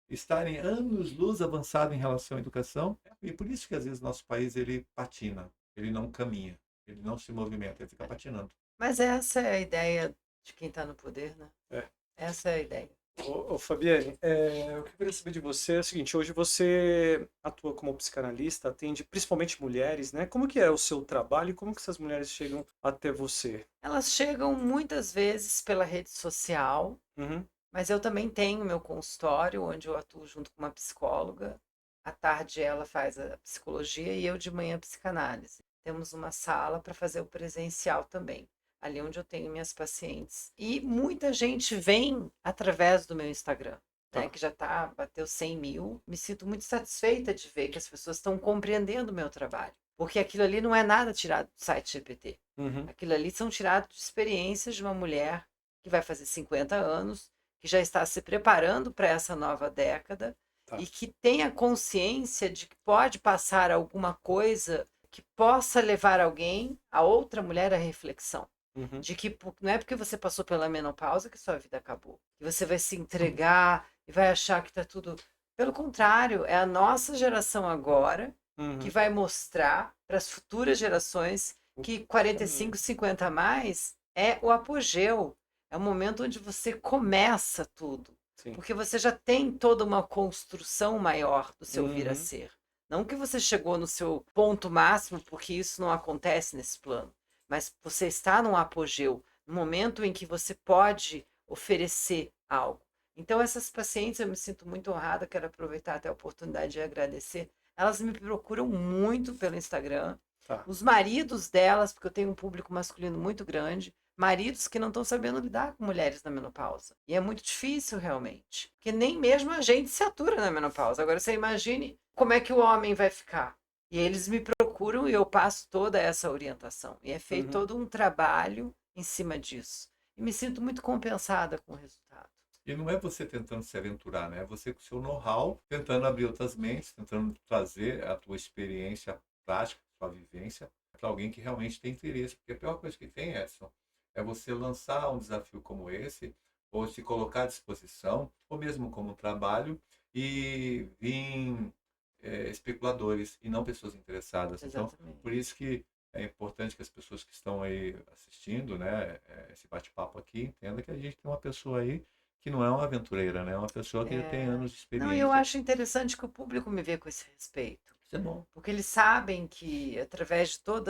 estarem anos-luz avançado em relação à educação, e por isso que às vezes nosso país ele patina, ele não caminha, ele não se movimenta, ele fica patinando. Mas essa é a ideia de quem está no poder, né? É. Essa é a ideia. Ô Fabiane, o que eu queria saber de você é o seguinte, hoje você atua como psicanalista, atende principalmente mulheres, né? Como que é o seu trabalho e como que essas mulheres chegam até você? Elas chegam muitas vezes pela rede social, Uhum. mas eu também tenho meu consultório, onde eu atuo junto com uma psicóloga. À tarde ela faz a psicologia e eu de manhã a psicanálise. Temos uma sala para fazer o presencial também, ali onde eu tenho minhas pacientes. E muita gente vem através do meu Instagram, né, Tá. que já bateu 100 mil. Me sinto muito satisfeita de ver que as pessoas estão compreendendo o meu trabalho, porque aquilo ali não é nada tirado do site GPT. Uhum. Aquilo ali são tirados de experiências de uma mulher que vai fazer 50 anos, que já está se preparando para essa nova década, Tá. e que tem a consciência de que pode passar alguma coisa que possa levar alguém, a outra mulher, à reflexão. Uhum. De que não é porque você passou pela menopausa que sua vida acabou. Que você vai se entregar e vai achar que está tudo... Pelo contrário, é a nossa geração agora Uhum. que vai mostrar para as futuras gerações que 45, 50 a mais é o apogeu. É o momento onde você começa tudo. Sim. Porque você já tem toda uma construção maior do seu vir a Uhum. ser. Não que você chegou no seu ponto máximo, porque isso não acontece nesse plano, mas você está num apogeu, no momento em que você pode oferecer algo. Então, essas pacientes, eu me sinto muito honrada, quero aproveitar até a oportunidade de agradecer. Elas me procuram muito pelo Instagram. Tá. Os maridos delas, porque eu tenho um público masculino muito grande, maridos que não estão sabendo lidar com mulheres na menopausa. E é muito difícil, realmente. Porque nem mesmo a gente se atura na menopausa. Agora, você imagine como é que o homem vai ficar. E eles me procuram e eu passo toda essa orientação. E é feito todo um trabalho em cima disso. E me sinto muito compensada com o resultado. E não é você tentando se aventurar, né? É você com o seu know-how, tentando abrir outras mentes, tentando trazer a tua experiência prática, a tua vivência, para alguém que realmente tem interesse. Porque a pior coisa que tem, Edson, é você lançar um desafio como esse, ou se colocar à disposição, ou mesmo como um trabalho, e vir especuladores e não pessoas interessadas. Exatamente. Então, por isso que é importante que as pessoas que estão aí assistindo, né, esse bate-papo aqui, entendam que a gente tem uma pessoa aí que não é uma aventureira, né? É uma pessoa que já tem anos de experiência. Não, eu acho interessante que o público me vê com esse respeito. Isso é bom. Porque eles sabem que, através de todo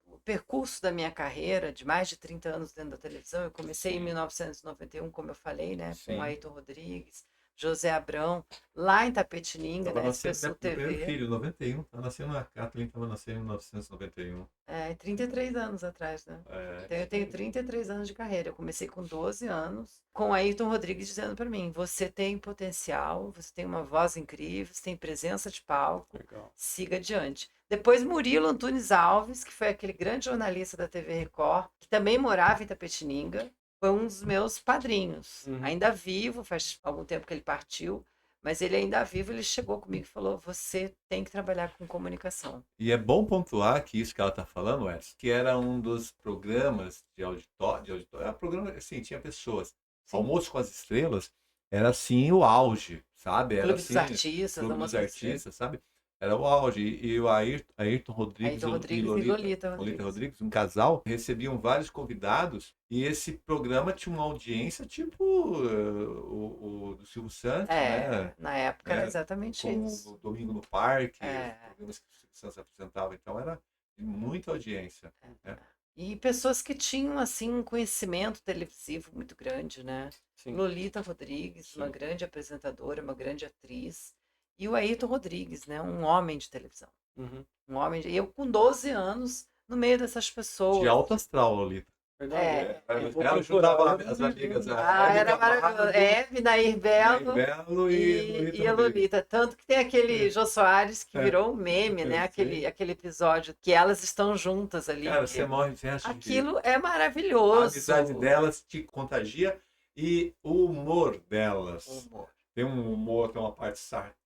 o percurso da minha carreira, de mais de 30 anos dentro da televisão, eu comecei em 1991, como eu falei, né? Sim. Com Ayrton Rodrigues, José Abrão, lá em Tapetininga, na Expresso Primeiro TV. filho, 91. Ela nasceu na Kathleen, estava nascendo em 1991. 33 anos atrás, né? É, Então, eu tenho 33 anos de carreira. Eu comecei com 12 anos, com Ayrton Rodrigues dizendo para mim: você tem potencial, você tem uma voz incrível, você tem presença de palco, Legal. siga adiante. Depois, Murilo Antunes Alves, que foi aquele grande jornalista da TV Record, que também morava em Tapetininga, foi um dos meus padrinhos. Ainda vivo, faz algum tempo que ele partiu, mas ele ainda vivo, ele chegou comigo e falou: você tem que trabalhar com comunicação. E é bom pontuar que isso que ela está falando, Edson, que era um dos programas de auditório. Era programa, assim, tinha pessoas. Sim. Almoço com as Estrelas era, assim, o auge, sabe? Era, Clube assim, dos Artistas, Clube Almoço dos com as Estrelas. Artistas, sabe? Era o auge. E o Ayrton Rodrigues, Ayrton Rodrigues e Lolita Rodrigues, um casal, recebiam vários convidados e esse programa tinha uma audiência tipo o do Silvio Santos, né? Na época era exatamente Com isso. o Domingo no Parque, os programas que o Silvio Santos apresentava. Então era de muita audiência. Né? E pessoas que tinham, assim, um conhecimento televisivo muito grande, né? Sim. Lolita Rodrigues, Sim. uma grande apresentadora, uma grande atriz. E o Ayrton Rodrigues, né? Um homem de televisão. Um homem E eu com 12 anos, no meio dessas pessoas. De alto astral, Lolita. Verdade. Eu vou Ela procurar. juntava as amigas. A Hebe Era Camargo, maravilhoso. Nair Belo Belo e a Lolita. Tanto que tem aquele Jô Soares que virou um meme, né? Aquele episódio que elas estão juntas ali. Cara, você morre de inveja de Aquilo é A maravilhoso. amizade delas te contagia e o humor delas. Tem um humor, tem uma parte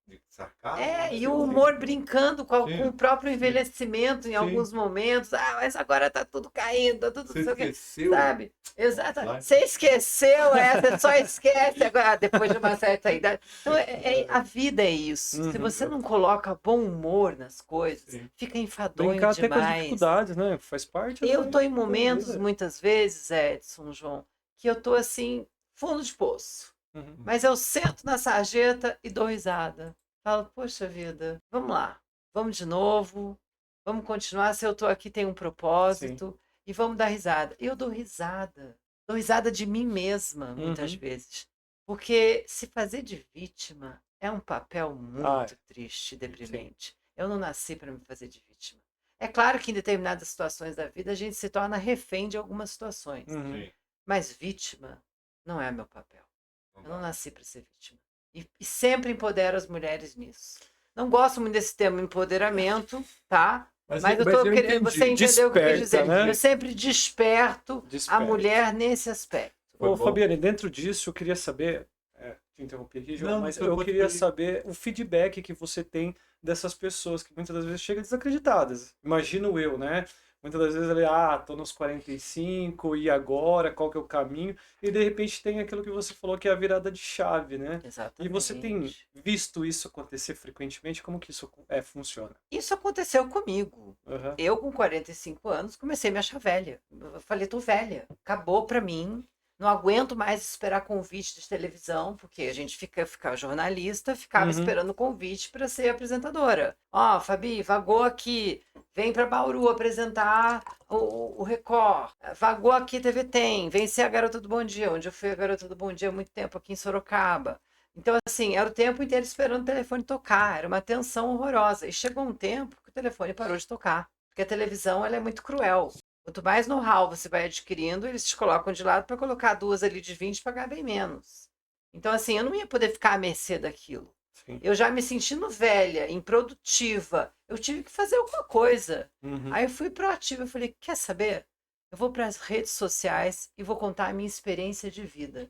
de sarcasmo. E o humor brincando com Sim. o próprio envelhecimento em Sim. alguns momentos. Mas agora tá tudo caindo, tá tudo Você não sei o quê. esqueceu? Sabe? Exato. Vai. Você esqueceu você só esquece agora, depois de uma certa idade. Então, a vida é isso. Se você não coloca bom humor nas coisas, Sim. fica enfadonho Brincar até com as demais. dificuldades, né? Faz parte. Eu tô em da momentos, vida. muitas vezes, Edson, João, que eu tô assim, fundo de poço. Mas eu sento na sarjeta e dou risada. Falo, poxa vida, vamos lá. Vamos de novo. Vamos continuar. Se eu tô aqui, tem um propósito. E vamos dar risada. E eu dou risada. Dou risada de mim mesma, muitas vezes. Porque se fazer de vítima é um papel muito triste e deprimente. Eu não nasci para me fazer de vítima. É claro que em determinadas situações da vida a gente se torna refém de algumas situações. Sim. Mas vítima não é meu papel. Eu não nasci para ser vítima. E sempre empodero as mulheres nisso. Não gosto muito desse termo empoderamento, tá? Mas eu tô querendo. Você entendeu o que eu quis dizer? Desperta, né? Eu sempre desperto a Desperta. mulher nesse aspecto. Ô, Fabiane, dentro disso eu queria saber, te interrompi aqui, João, Não, mas não, eu pode queria pedir. saber o feedback que você tem dessas pessoas que muitas das vezes chegam desacreditadas. Imagino eu, né? Muitas das vezes ele, tô nos 45, e agora? Qual que é o caminho? E de repente tem aquilo que você falou que é a virada de chave, né? Exatamente. E você tem visto isso acontecer frequentemente? Como que isso funciona? Isso aconteceu comigo. Uhum. Eu, com 45 anos, comecei a me achar velha. Eu falei, tô velha. Acabou pra mim. Não aguento mais esperar convite de televisão, porque a gente fica jornalista, ficava Uhum. esperando convite para ser apresentadora. Ó, Fabi, vagou aqui, vem para Bauru apresentar o Record. Vagou aqui TV Tem, vem ser a Garota do Bom Dia, onde eu fui a Garota do Bom Dia há muito tempo aqui em Sorocaba. Então, assim, era o tempo inteiro esperando o telefone tocar, era uma tensão horrorosa. E chegou um tempo que o telefone parou de tocar, porque a televisão ela é muito cruel. Quanto mais know-how você vai adquirindo, eles te colocam de lado para colocar duas ali de 20 e pagar bem menos. Então, assim, eu não ia poder ficar à mercê daquilo. Sim. Eu já me sentindo velha, improdutiva, eu tive que fazer alguma coisa. Uhum. Aí eu fui proativa, eu falei, quer saber? Eu vou para as redes sociais e vou contar a minha experiência de vida.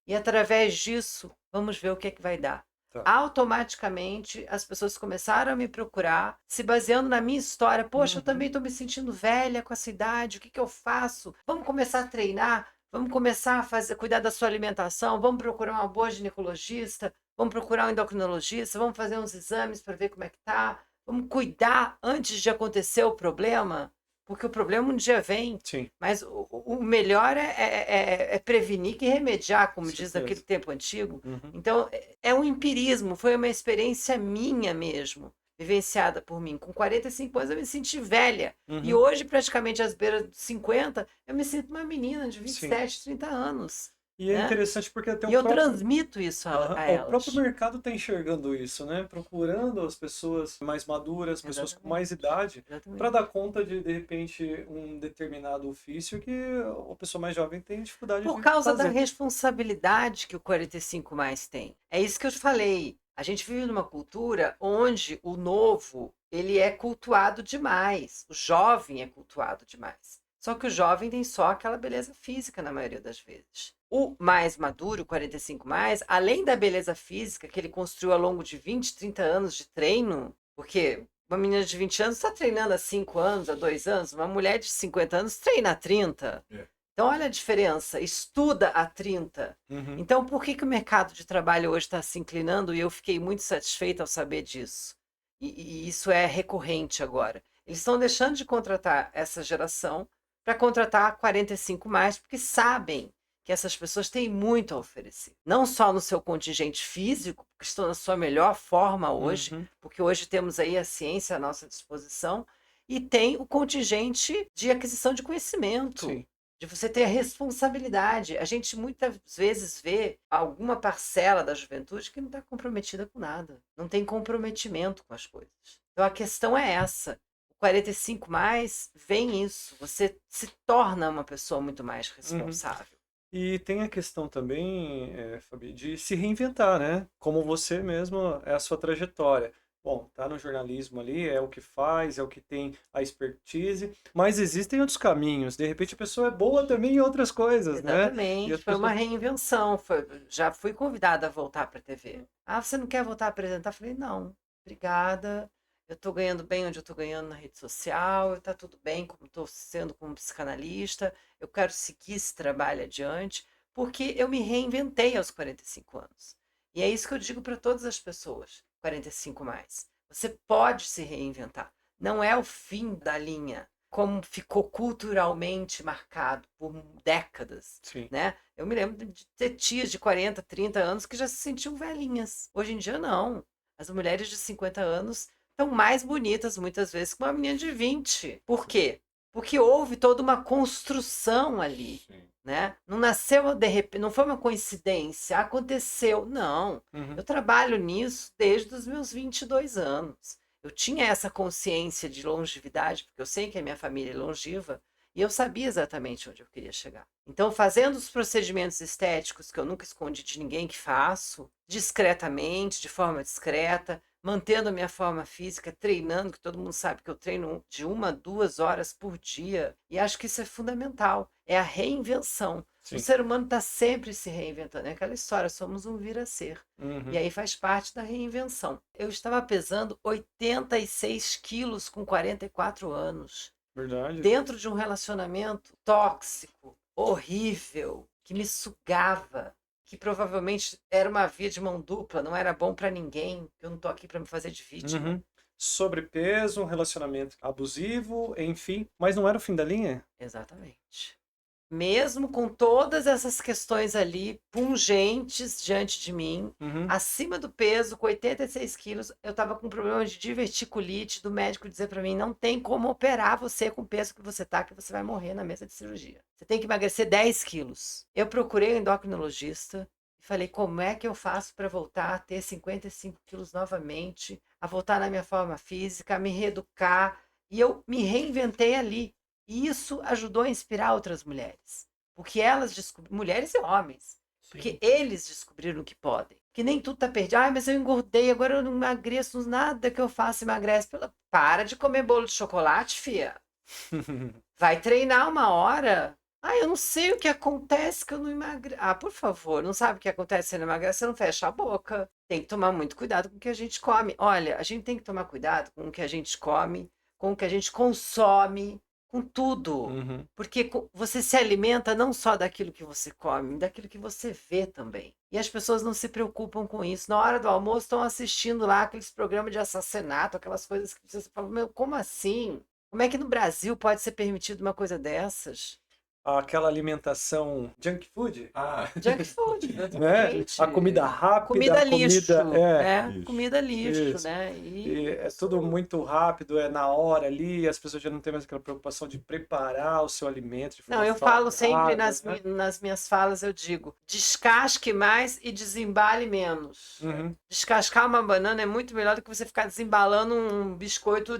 E através disso, vamos ver o que é que vai dar. Tá. Automaticamente, as pessoas começaram a me procurar, se baseando na minha história. Poxa, eu também estou me sentindo velha com essa idade, o que que eu faço? Vamos começar a treinar? Vamos começar a fazer, cuidar da sua alimentação? Vamos procurar uma boa ginecologista? Vamos procurar um endocrinologista? Vamos fazer uns exames para ver como é que tá? Vamos cuidar antes de acontecer o problema? Porque o problema um dia vem, Sim. mas o melhor é prevenir que remediar, como diz Certeza. aquele tempo antigo. Uhum. Então, é um empirismo, foi uma experiência minha mesmo, vivenciada por mim. Com 45 anos eu me senti velha. E Uhum. hoje, praticamente às beiras dos 50, eu me sinto uma menina de 27, 30 anos. E é né? interessante porque até E eu o próprio... transmito isso Aham. a O elas. próprio mercado está enxergando isso, né? Procurando as pessoas mais maduras, pessoas com mais idade, Exatamente. para dar conta de repente, um determinado ofício que a pessoa mais jovem tem dificuldade Por de causa da fazer. responsabilidade que o 45 mais tem. É isso que eu te falei. A gente vive numa cultura onde o novo, ele é cultuado demais. O jovem é cultuado demais. Só que o jovem tem só aquela beleza física na maioria das vezes. O mais maduro, o 45 mais, além da beleza física que ele construiu ao longo de 20, 30 anos de treino, porque uma menina de 20 anos está treinando há 5 anos, há 2 anos, uma mulher de 50 anos treina há 30. É. Então, olha a diferença, estuda há 30. Uhum. Então, por que o mercado de trabalho hoje está se inclinando? E eu fiquei muito satisfeita ao saber disso. E isso é recorrente agora. Eles estão deixando de contratar essa geração para contratar 45 mais, porque sabem que essas pessoas têm muito a oferecer. Não só no seu contingente físico, porque estão na sua melhor forma hoje, Uhum. porque hoje temos aí a ciência à nossa disposição, e tem o contingente de aquisição de conhecimento. Sim. De você ter a responsabilidade. A gente muitas vezes vê alguma parcela da juventude que não está comprometida com nada, não tem comprometimento com as coisas. Então a questão é essa. O 45 mais vem isso. Você se torna uma pessoa muito mais responsável. E tem a questão também, Fabi, de se reinventar, né? Como você mesmo é a sua trajetória. Bom, tá no jornalismo ali, é o que faz, é o que tem a expertise, mas existem outros caminhos. De repente a pessoa é boa também em outras coisas, né? Exatamente. E as Foi uma pessoas... reinvenção. Já fui convidada a voltar para a TV. Ah, você não quer voltar a apresentar? Falei, não, obrigada. Eu estou ganhando bem onde eu estou ganhando na rede social, está tudo bem como estou sendo como psicanalista, eu quero seguir esse trabalho adiante, porque eu me reinventei aos 45 anos. E é isso que eu digo para todas as pessoas, 45 mais. Você pode se reinventar. Não é o fim da linha, como ficou culturalmente marcado por décadas. Sim. Né? Eu me lembro de ter tias de 40, 30 anos que já se sentiam velhinhas. Hoje em dia, não. As mulheres de 50 anos estão mais bonitas, muitas vezes, que uma menina de 20. Por quê? Porque houve toda uma construção ali. Sim. Né? Não nasceu de repente, não foi uma coincidência, aconteceu. Não. Uhum. Eu trabalho nisso desde os meus 22 anos. Eu tinha essa consciência de longevidade, porque eu sei que a minha família é longeva, e eu sabia exatamente onde eu queria chegar. Então, fazendo os procedimentos estéticos que eu nunca escondi de ninguém que faço, discretamente, de forma discreta, mantendo a minha forma física, treinando, que todo mundo sabe que eu treino de 1 a 2 horas por dia, e acho que isso é fundamental, é a reinvenção. Sim. O ser humano está sempre se reinventando, é aquela história, somos um vir a ser. Uhum. E aí faz parte da reinvenção. Eu estava pesando 86 quilos com 44 anos. Verdade. Dentro de um relacionamento tóxico, horrível, que me sugava, que provavelmente era uma via de mão dupla, não era bom para ninguém. Eu não tô aqui para me fazer de vítima. Uhum. Sobrepeso, um relacionamento abusivo, enfim. Mas não era o fim da linha? Exatamente. mesmo com todas essas questões ali pungentes diante de mim, Uhum. acima do peso, com 86 quilos, eu tava com problema de diverticulite, do médico dizer pra mim, não tem como operar você com o peso que você tá, que você vai morrer na mesa de cirurgia. Você tem que emagrecer 10 quilos. Eu procurei um endocrinologista e falei, como é que eu faço para voltar a ter 55 quilos novamente, a voltar na minha forma física, a me reeducar, e eu me reinventei ali. E isso ajudou a inspirar outras mulheres. Porque elas descobriram, mulheres e homens, porque eles descobriram que podem. Que nem tudo tá perdido. Ai, mas eu engordei, agora eu não emagreço, nada que eu faça emagrece. Para de comer bolo de chocolate, fia. Vai treinar uma hora. Ah, eu não sei o que acontece que eu não emagreço. Ah, por favor, não sabe o que acontece se não emagrece? Você não fecha a boca. Tem que tomar muito cuidado com o que a gente come. Olha, a gente tem que tomar cuidado com o que a gente come, com o que a gente consome, com tudo. Uhum. Porque você se alimenta não só daquilo que você come, daquilo que você vê também. E as pessoas não se preocupam com isso. Na hora do almoço estão assistindo lá aqueles programas de assassinato, aquelas coisas que você fala, meu, como assim? Como é que no Brasil pode ser permitido uma coisa dessas? Aquela alimentação junk food, Ah, Junk food, né? gente. A comida rápida, Comida a lixo, comida né? Isso. Comida lixo, Isso. né? E é tudo muito rápido, é na hora ali, as pessoas já não têm mais aquela preocupação de preparar o seu alimento de Não, forma eu falo sempre saudável, né? nas minhas falas, eu digo, descasque mais e desembale menos. Uhum. Descascar uma banana é muito melhor do que você ficar desembalando um biscoito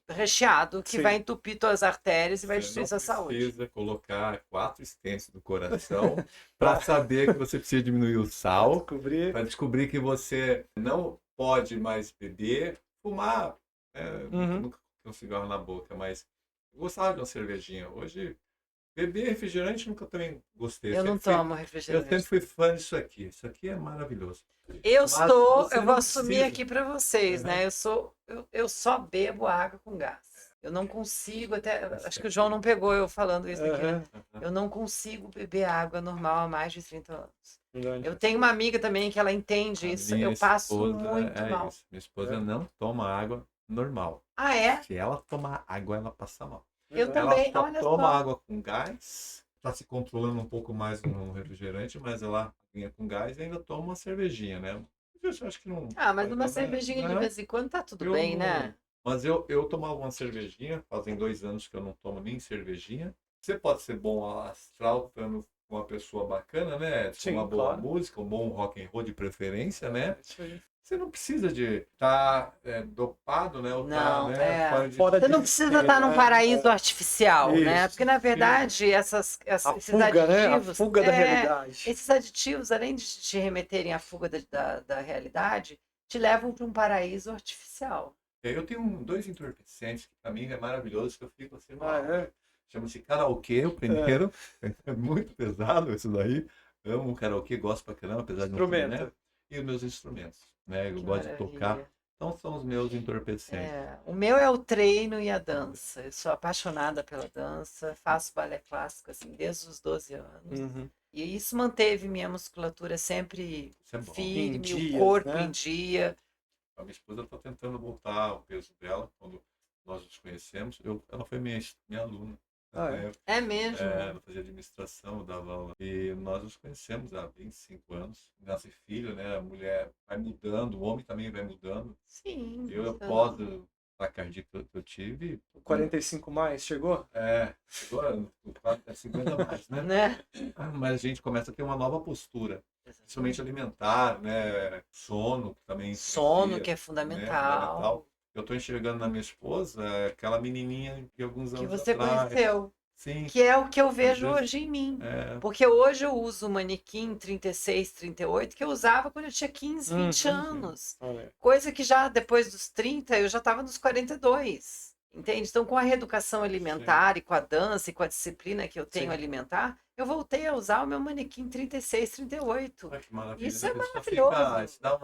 recheado que Sim. vai entupir suas artérias e vai você destruir não sua saúde. precisa colocar 4 stents no coração para saber que você precisa diminuir o sal, Descobrir. para descobrir que você não pode mais beber, fumar. Uhum. Nunca coloquei um cigarro na boca, mas eu gostava de uma cervejinha. Hoje, beber refrigerante nunca também gostei. Eu não sempre fui- tomo Eu refrigerante. sempre fui fã disso aqui. Isso aqui é maravilhoso. Eu Mas você eu não vou assumir precisa. aqui para vocês, Uhum. né? Eu só bebo água com gás. Eu não consigo, até acho que o certo. João não pegou eu falando isso aqui, né? Aham. Eu não consigo beber água normal há mais de 30 anos. Verdade. Eu tenho uma amiga também que ela entende A isso. minha Eu passo esposa muito é mal. isso. Minha esposa É. não toma água normal. Ah, é? Se ela tomar água, ela passa mal. Eu Verdade. também, Ela só olha toma só. água com gás, está se controlando um pouco mais no refrigerante, mas ela vinha com gás e ainda toma uma cervejinha, né? Eu acho que não. Ah, mas uma né? cervejinha de Né? vez em quando tá tudo Eu bem, não- né? Mas eu tomava uma cervejinha, fazem 2 anos que eu não tomo nem cervejinha. Você pode ser bom astral, estando com uma pessoa bacana, né? Com Sim, uma boa claro. música, um bom rock and roll de preferência, né? Isso aí. Você não precisa de estar dopado, né? Ou Não, né? Fora Você não de precisa estar num paraíso artificial, né? Isso, Porque, na sim. verdade, a esses fuga, né? A aditivos. fuga da realidade. Esses aditivos, além de te remeterem à fuga da realidade, te levam para um paraíso artificial. Eu tenho 2 entorpecentes que para mim é maravilhoso, que eu fico assim, Ah, é? chama-se karaokê, o primeiro. É muito pesado isso daí. Amo o karaokê, gosto pra caramba, apesar de não ter, Instrumento. né? E os meus instrumentos, né? Eu Que gosto de tocar. maravilha. Então são os meus entorpecentes. O meu é o treino e a dança. Eu sou apaixonada pela dança, faço balé clássico assim desde os 12 anos. Uhum. E isso manteve minha musculatura sempre Isso é bom. firme, Em dias, o corpo né? em dia. A minha esposa está tentando voltar o peso dela. Quando nós nos conhecemos, ela foi minha aluna. Ah, né? É mesmo. Ela fazia administração, eu dava aula. E nós nos conhecemos há 25 anos. Nasce filho, né? A mulher vai mudando, o homem também vai mudando. Sim. Eu, isso após o ataque cardíaco que eu tive, 45 mais, chegou? agora no 50 mais, né? né? Mas a gente começa a ter uma nova postura, principalmente alimentar, né? Sono, que também Sono, influencia, que é né? fundamental. Eu estou enxergando na minha esposa aquela menininha de alguns Que anos você atrás. conheceu. Sim. Que é o que eu vejo vezes- hoje em mim. É, Porque hoje eu uso o manequim 36, 38, que eu usava quando eu tinha 15, 20 Uhum. anos. Olha. Coisa que já depois dos 30 eu já estava nos 42. Entende? Então, com a reeducação alimentar e com a dança e com a disciplina que eu tenho Sim. alimentar, eu voltei a usar o meu manequim 36, 38. olha que maravilha. Isso né? é A pessoa maravilhoso. isso dá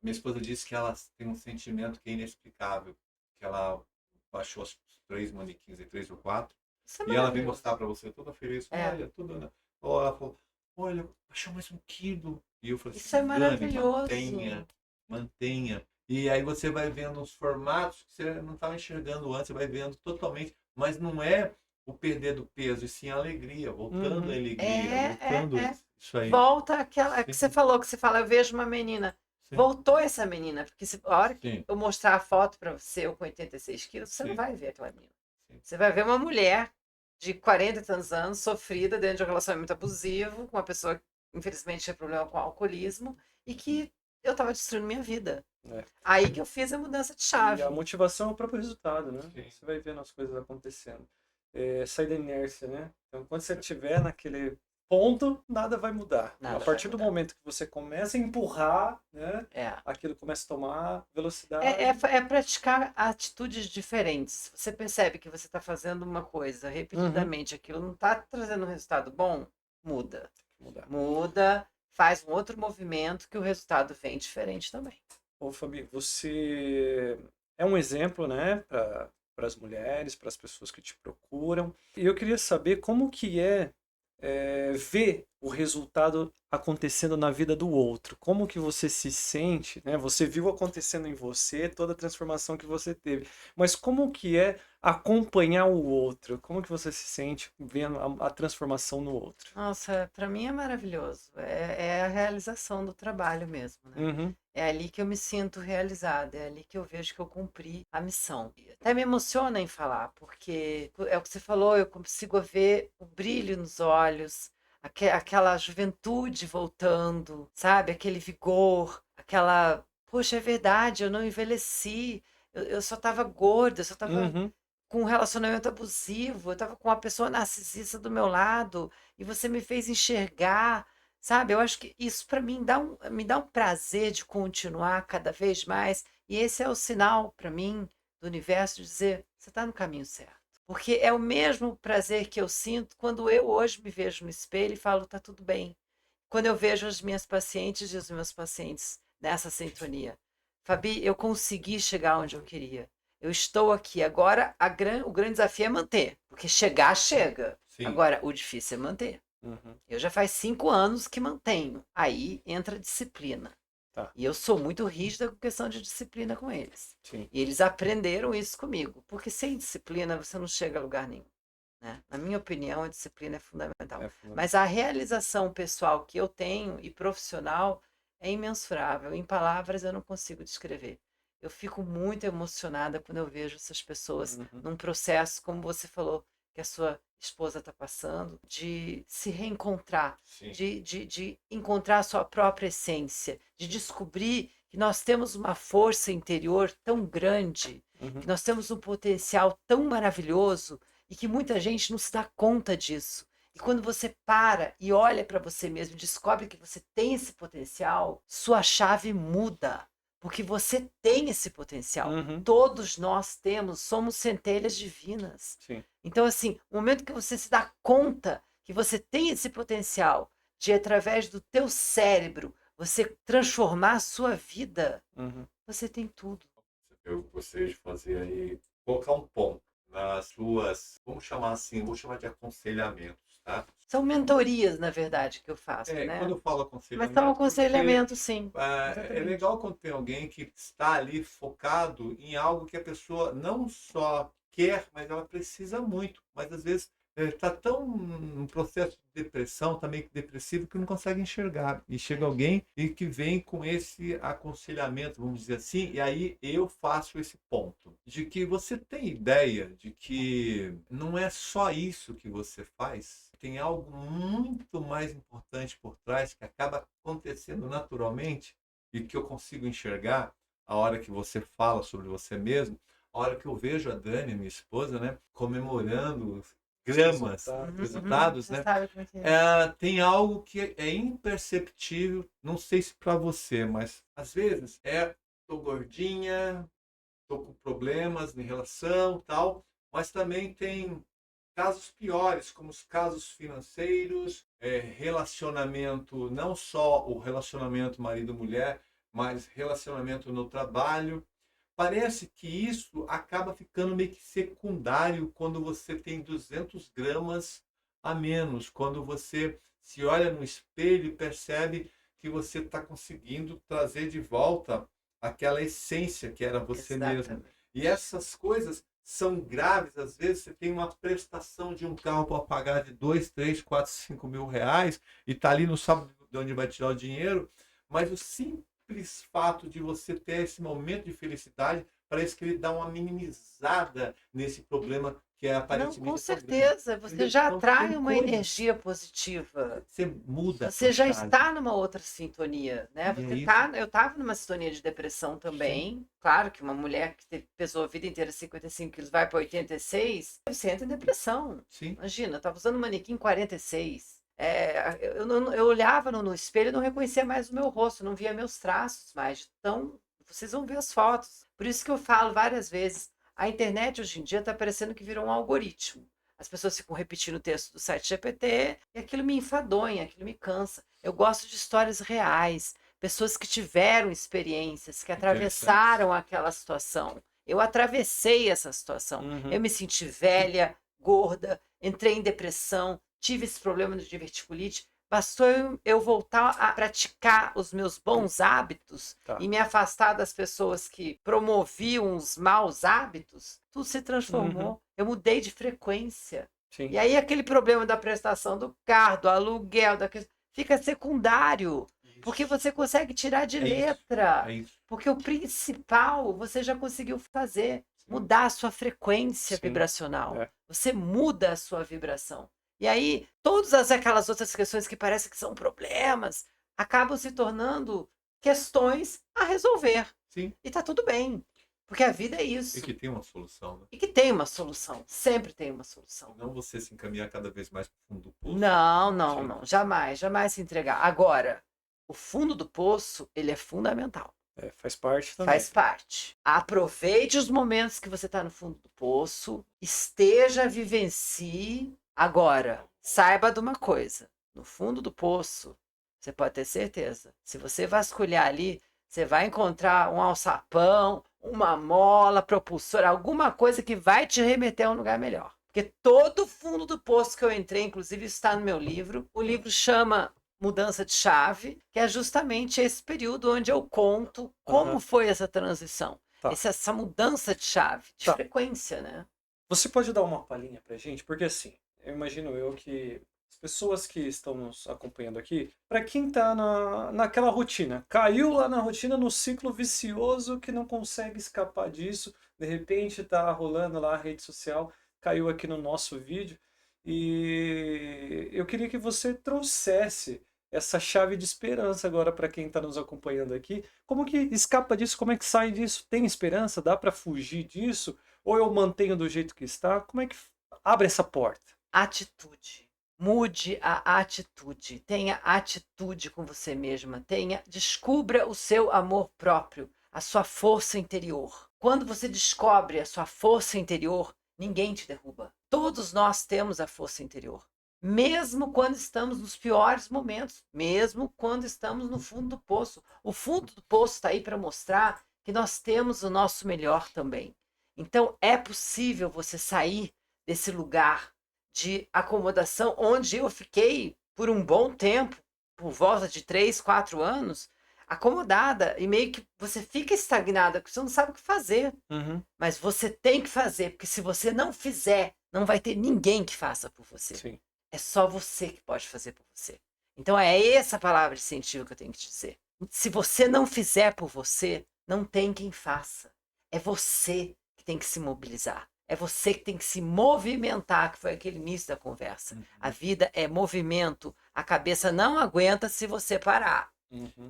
Minha esposa disse que ela tem um sentimento que é inexplicável, que ela baixou os 3 manequins, 3 ou 4, Isso é e ela vem maravilhoso. mostrar para você toda feliz. É. Olha, tudo, né? Ela falou, olha, baixou mais 1 quilo. E eu falei Isso é assim, Dani, maravilhoso. mantenha. E aí você vai vendo os formatos que você não estava enxergando antes, você vai vendo totalmente, mas não é o perder do peso, e sim a alegria, voltando à alegria, É, voltando é. isso aí. Volta aquela que Sim, você falou, que você fala, eu vejo uma menina. sim, Voltou essa menina, porque a hora que sim, eu mostrar a foto para você, eu com 86 quilos, você não sim, vai ver aquela menina. sim. Você vai ver uma mulher de 40 e tantos anos, sofrida dentro de um relacionamento abusivo, com uma pessoa que infelizmente tinha problema com alcoolismo, e que eu estava destruindo minha vida. É. Aí que eu fiz a mudança de E chave. a motivação é o próprio resultado, né? Sim. Você vai vendo as coisas acontecendo. Sair da inércia, né? Então, quando você estiver naquele ponto, nada vai mudar. Nada A partir vai do mudar. momento que você começa a empurrar, né? É. Aquilo começa a tomar velocidade. É praticar atitudes diferentes. Você percebe que você está fazendo uma coisa repetidamente, aquilo não está trazendo um resultado bom, muda. Mudar. Muda, faz um outro movimento que o resultado vem diferente também. Ô, Fabi, você é um exemplo, né, para as mulheres, para as pessoas que te procuram. E eu queria saber como que ver o resultado acontecendo na vida do outro. Como que você se sente, né? Você viu acontecendo em você toda a transformação que você teve, mas como que é acompanhar o outro? Como que você se sente vendo a transformação no outro? Nossa, para mim é maravilhoso. É a realização do trabalho mesmo, né? Uhum, É ali que eu me sinto realizada, é ali que eu vejo que eu cumpri a missão. E até me emociona em falar, porque é o que você falou, eu consigo ver o brilho nos olhos, aquela juventude voltando, sabe? Aquele vigor, aquela. Poxa, é verdade, eu não envelheci, eu só estava gorda, eu só estava uhum, com um relacionamento abusivo, eu estava com uma pessoa narcisista do meu lado, e você me fez enxergar. Sabe, eu acho que isso para mim me dá um prazer de continuar cada vez mais, e esse é o sinal para mim do universo de dizer, você está no caminho certo. Porque é o mesmo prazer que eu sinto quando eu hoje me vejo no espelho e falo, tá tudo bem. Quando eu vejo as minhas pacientes e os meus pacientes nessa sintonia. Fabi, eu consegui chegar onde eu queria. Eu estou aqui. Agora, o grande desafio é manter. Porque chegar, chega. Sim. Agora, o difícil é manter. uhum. Eu já faz 5 anos que mantenho. Aí entra a disciplina. Tá, E eu sou muito rígida com questão de disciplina com eles. sim. E eles aprenderam isso comigo. Porque sem disciplina você não chega a lugar nenhum. Né? Na minha opinião, a disciplina é fundamental. É fundamental. Mas a realização pessoal que eu tenho e profissional é imensurável. Em palavras eu não consigo descrever. Eu fico muito emocionada quando eu vejo essas pessoas Uhum. num processo, como você falou, que a sua esposa está passando, de se reencontrar, Sim. de encontrar a sua própria essência, de descobrir que nós temos uma força interior tão grande, Uhum. que nós temos um potencial tão maravilhoso e que muita gente não se dá conta disso. E quando você para e olha para você mesmo e descobre que você tem esse potencial, sua chave muda. Porque você tem esse potencial. Uhum. Todos nós temos, somos centelhas divinas. Sim. Então, assim, o momento que você se dá conta que você tem esse potencial de, através do teu cérebro, você transformar a sua vida, Uhum. você tem tudo. Eu gostaria de fazer aí, colocar um ponto nas suas, vamos chamar assim, vou chamar de aconselhamentos, tá? São mentorias, na verdade, que eu faço, Quando né? eu falo Mas aconselhamento, são porque, aconselhamento, sim. é Exatamente. legal quando tem alguém que está ali focado em algo que a pessoa não só quer, mas ela precisa muito. Mas às vezes está tão num processo de depressão, tá meio que depressivo, que não consegue enxergar. E chega alguém e que vem com esse aconselhamento, vamos dizer assim, e aí eu faço esse ponto de que você tem ideia de que não é só isso que você faz, tem algo muito mais importante por trás que acaba acontecendo naturalmente e que eu consigo enxergar a hora que você fala sobre você mesmo, a hora que eu vejo a Dani, minha esposa, né, comemorando gramas, resultados, Você né? sabe como é que é. Tem algo que é imperceptível, não sei se para você, mas às vezes tô gordinha, tô com problemas em relação, tal, mas também tem casos piores, como os casos financeiros, relacionamento, não só o relacionamento marido-mulher, mas relacionamento no trabalho. Parece que isso acaba ficando meio que secundário quando você tem 200 gramas a menos, quando você se olha no espelho e percebe que você está conseguindo trazer de volta aquela essência que era você mesmo. Exatamente. E essas coisas são graves. Às vezes você tem uma prestação de um carro para pagar de 2, 3, 4, 5 mil reais e está ali, não sabe de onde vai tirar o dinheiro, mas o simples fato de você ter esse momento de felicidade parece que ele dá uma minimizada nesse problema que é Não, aparentemente com um problema. certeza. Você Entendeu? já Então, atrai tem uma coisas. energia positiva. Você muda a Você sua já chave. está numa outra sintonia, né? E é Você isso. tá, eu estava numa sintonia de depressão também. Claro que uma mulher que pesou a vida inteira 55 quilos vai para 86, você entra em depressão. Sim. Imagina, eu estava usando manequim 46. Eu olhava no espelho e não reconhecia mais o meu rosto, não via meus traços mais. Então, vocês vão ver as fotos. Por isso que eu falo várias vezes, a internet hoje em dia está parecendo que virou um algoritmo. As pessoas ficam repetindo o texto do site GPT e aquilo me enfadonha, aquilo me cansa. Eu gosto de histórias reais, pessoas que tiveram experiências, que atravessaram aquela situação. Eu atravessei essa situação. Uhum. Eu me senti velha, gorda, entrei em depressão, tive esse problema de diverticulite. Bastou eu voltar a praticar os meus bons hábitos Tá. e me afastar das pessoas que promoviam os maus hábitos, tudo se transformou. Eu mudei de frequência. Sim. E aí aquele problema da prestação do carro, do aluguel, fica secundário, porque você consegue tirar de É isso. letra. É isso. Porque o principal você já conseguiu fazer, mudar a sua frequência Sim. vibracional. É. Você muda a sua vibração. E aí, todas aquelas outras questões que parecem que são problemas, acabam se tornando questões a resolver. Sim. E tá tudo bem. Porque a vida é isso. E que tem uma solução, né? E que tem uma solução. Sempre tem uma solução. Não você se encaminhar cada vez mais para o fundo do poço. Não. Jamais se entregar. Agora, o fundo do poço, ele é fundamental. Faz parte também. Faz parte. Aproveite os momentos que você está no fundo do poço, esteja, vivencie. Agora, saiba de uma coisa: no fundo do poço, você pode ter certeza, se você vasculhar ali, você vai encontrar um alçapão, uma mola propulsora, alguma coisa que vai te remeter a um lugar melhor. Porque todo fundo do poço que eu entrei, inclusive isso está no meu livro, o livro chama Mudança de Chave, que é justamente esse período onde eu conto como foi essa transição. Tá. Essa mudança de chave, de Tá. frequência, né? Você pode dar uma palhinha pra gente? Porque assim, eu imagino que as pessoas que estão nos acompanhando aqui, para quem tá naquela rotina, caiu lá na rotina, no ciclo vicioso que não consegue escapar disso, de repente tá rolando lá a rede social, caiu aqui no nosso vídeo, e eu queria que você trouxesse essa chave de esperança agora para quem está nos acompanhando aqui. Como que escapa disso? Como é que sai disso? Tem esperança? Dá para fugir disso? Ou eu mantenho do jeito que está? Como é que abre essa porta? Atitude. Mude a atitude. Tenha atitude com você mesma. Descubra o seu amor próprio, a sua força interior. Quando você descobre a sua força interior, ninguém te derruba. Todos nós temos a força interior. Mesmo quando estamos nos piores momentos, mesmo quando estamos no fundo do poço. O fundo do poço está aí para mostrar que nós temos o nosso melhor também. Então, é possível você sair desse lugar de acomodação onde eu fiquei por um bom tempo, por volta de 3, 4 anos, acomodada, e meio que você fica estagnada, porque você não sabe o que fazer. Mas você tem que fazer, porque se você não fizer, não vai ter ninguém que faça por você. Sim. É só você que pode fazer por você. Então é essa palavra de incentivo que eu tenho que te dizer. Se você não fizer por você, não tem quem faça. É você que tem que se mobilizar. É você que tem que se movimentar, que foi aquele início da conversa. A vida é movimento. A cabeça não aguenta se você parar.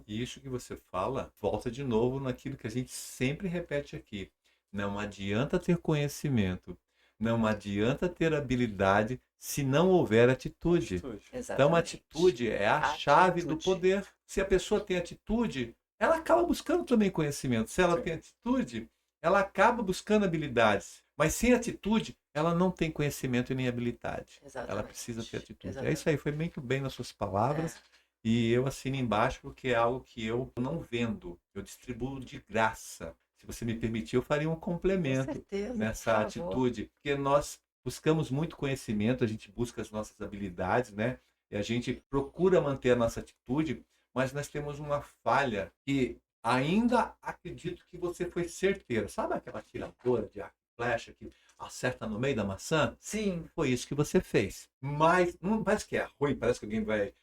E isso que você fala, volta de novo naquilo que a gente sempre repete aqui. Não adianta ter conhecimento, não adianta ter habilidade se não houver atitude. Exatamente. Então, a atitude é a chave do poder. Se a pessoa tem atitude, ela acaba buscando também conhecimento. Se ela tem atitude, ela acaba buscando habilidades. Mas sem atitude, ela não tem conhecimento e nem habilidade. Exatamente. Ela precisa ter atitude. Exatamente. É isso aí, foi muito bem nas suas palavras. E eu assino embaixo porque é algo que eu não vendo. Eu distribuo de graça. Se você me permitir, eu faria um complemento Com certeza, nessa por favor. atitude. Porque nós buscamos muito conhecimento, a gente busca as nossas habilidades, né? E a gente procura manter a nossa atitude, mas nós temos uma falha que ainda acredito que você foi certeira. Sabe aquela tiradora de arco flecha que acerta no meio da maçã? Sim. Foi isso que você fez. Mas não parece que é ruim, parece que alguém vai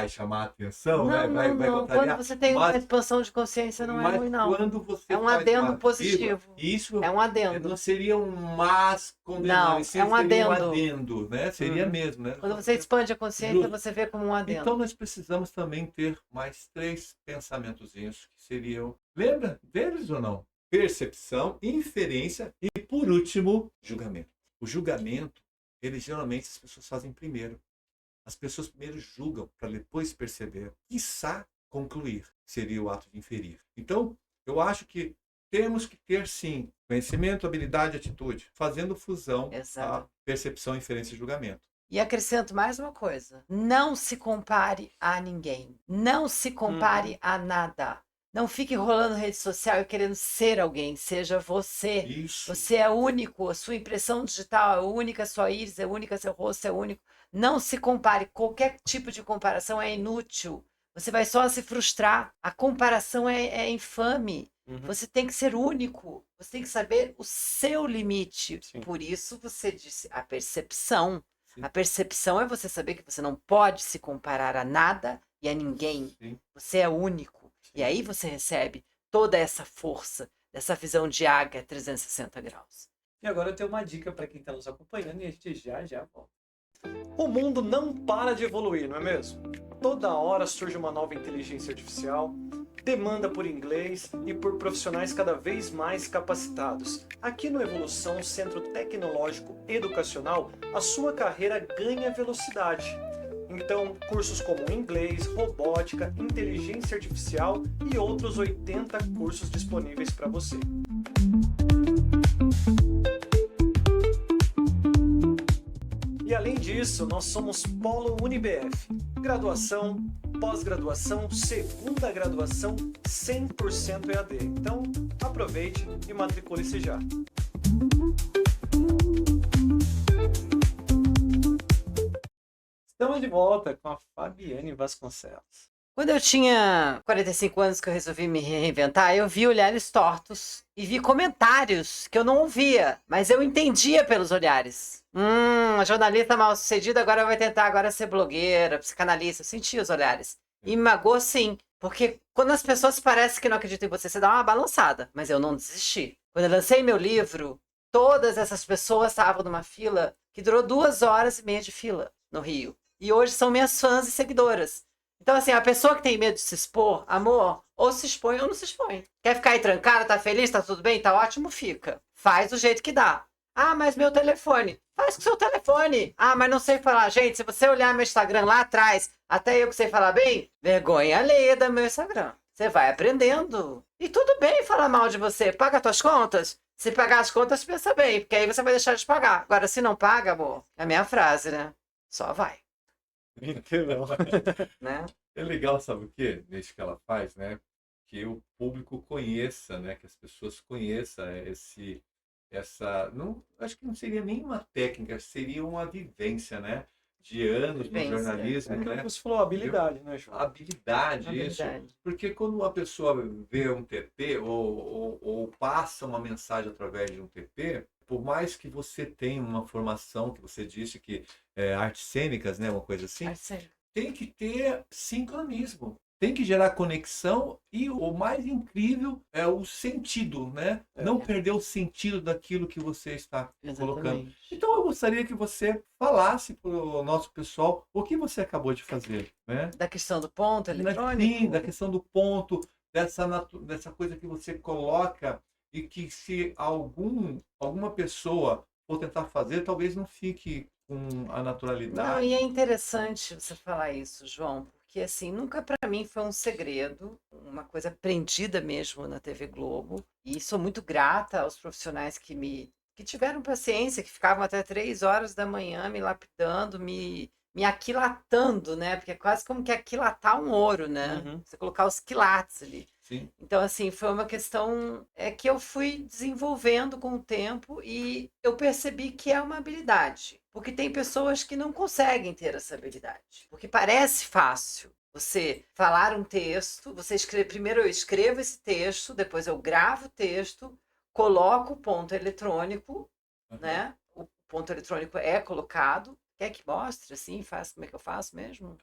chamar a atenção, né? Não, Vai não. Quando contrariar. você tem uma Mas, expansão de consciência, não é mas ruim, não. quando você É um faz adendo uma vírgula, positivo. isso É um adendo. não seria um mas condenando, Não, e sim é um seria um adendo. adendo, né? Seria mesmo, né? Quando você expande a consciência, Justo. você vê como um adendo. Então nós precisamos também ter mais 3 pensamentozinhos que seriam, lembra deles ou não? Percepção, inferência e, por último, julgamento. O julgamento, ele geralmente as pessoas fazem primeiro. As pessoas primeiro julgam para depois perceber, quiçá concluir, seria o ato de inferir. Então, eu acho que temos que ter, sim, conhecimento, habilidade e atitude, fazendo fusão Exato. a percepção, inferência e julgamento. E acrescento mais uma coisa: não se compare a ninguém. Não se compare a nada. Não fique rolando rede social e querendo ser alguém. Seja você. Isso. Você é único. A sua impressão digital é única, sua íris é única, seu rosto é único. Não se compare. Qualquer tipo de comparação é inútil. Você vai só se frustrar. A comparação é infame. Você tem que ser único. Você tem que saber o seu limite. Sim. Por isso você disse a percepção. Sim. A percepção é você saber que você não pode se comparar a nada e a ninguém. Sim. Você é único. E aí você recebe toda essa força dessa visão de águia 360 graus. E agora eu tenho uma dica para quem está nos acompanhando e a gente já volta. O mundo não para de evoluir, não é mesmo? Toda hora surge uma nova inteligência artificial, demanda por inglês e por profissionais cada vez mais capacitados. Aqui no Evolução, Centro Tecnológico Educacional, a sua carreira ganha velocidade. Então, cursos como inglês, robótica, inteligência artificial e outros 80 cursos disponíveis para você. E além disso, nós somos Polo UniBF. Graduação, pós-graduação, segunda graduação, 100% EAD. Então, aproveite e matricule-se já. Estamos de volta com a Fabiane Vasconcelos. Quando eu tinha 45 anos que eu resolvi me reinventar, eu vi olhares tortos e vi comentários que eu não ouvia, mas eu entendia pelos olhares. A jornalista mal sucedida agora vai tentar agora ser blogueira, psicanalista. Eu sentia os olhares. E me magoou sim, porque quando as pessoas parecem que não acreditam em você, você dá uma balançada. Mas eu não desisti. Quando eu lancei meu livro, todas essas pessoas estavam numa fila que durou 2h30 de fila no Rio. E hoje são minhas fãs e seguidoras. Então, assim, a pessoa que tem medo de se expor, amor, ou se expõe ou não se expõe. Quer ficar aí trancada, tá feliz, tá tudo bem, tá ótimo, fica. Faz do jeito que dá. Ah, mas meu telefone. Faz com seu telefone. Ah, mas não sei falar. Gente, se você olhar meu Instagram lá atrás, até eu que sei falar bem, vergonha alheia do meu Instagram. Você vai aprendendo. E tudo bem falar mal de você. Paga tuas contas. Se pagar as contas, pensa bem, porque aí você vai deixar de pagar. Agora, se não paga, amor, é a minha frase, né? Só vai. Entendeu? Né? É legal, sabe o quê? Nisso que ela faz, né? Que o público conheça, né? Que as pessoas conheçam não, acho que não seria nem uma técnica, seria uma vivência, né? De anos de Vivência. jornalismo, É que né? você falou habilidade, né, João? Habilidade, isso. Habilidade. Porque quando uma pessoa vê um TT ou passa uma mensagem através de um TT, por mais que você tenha uma formação, que você disse que é artes cênicas, né, uma coisa assim, tem que ter sincronismo. Tem que gerar conexão e o mais incrível é o sentido, né? Não perder o sentido daquilo que você está colocando. Então eu gostaria que você falasse para o nosso pessoal o que você acabou de fazer, né? Da questão do ponto eletrônico? Sim, da questão do ponto, dessa coisa que você coloca e que se alguma pessoa for tentar fazer, talvez não fique com a naturalidade. Não, e é interessante você falar isso, João, porque assim, nunca para mim foi um segredo, uma coisa aprendida mesmo na TV Globo, e sou muito grata aos profissionais que tiveram paciência, que ficavam até 3h da manhã me lapidando, me aquilatando, né? Porque é quase como que aquilatar um ouro, né? Você colocar os quilates ali. Sim. Então, assim, foi uma questão que eu fui desenvolvendo com o tempo e eu percebi que é uma habilidade. Porque tem pessoas que não conseguem ter essa habilidade. Porque parece fácil você falar um texto, primeiro eu escrevo esse texto, depois eu gravo o texto, coloco o ponto eletrônico, Uhum. né? O ponto eletrônico é colocado. Quer que mostre assim? Faça como é que eu faço mesmo?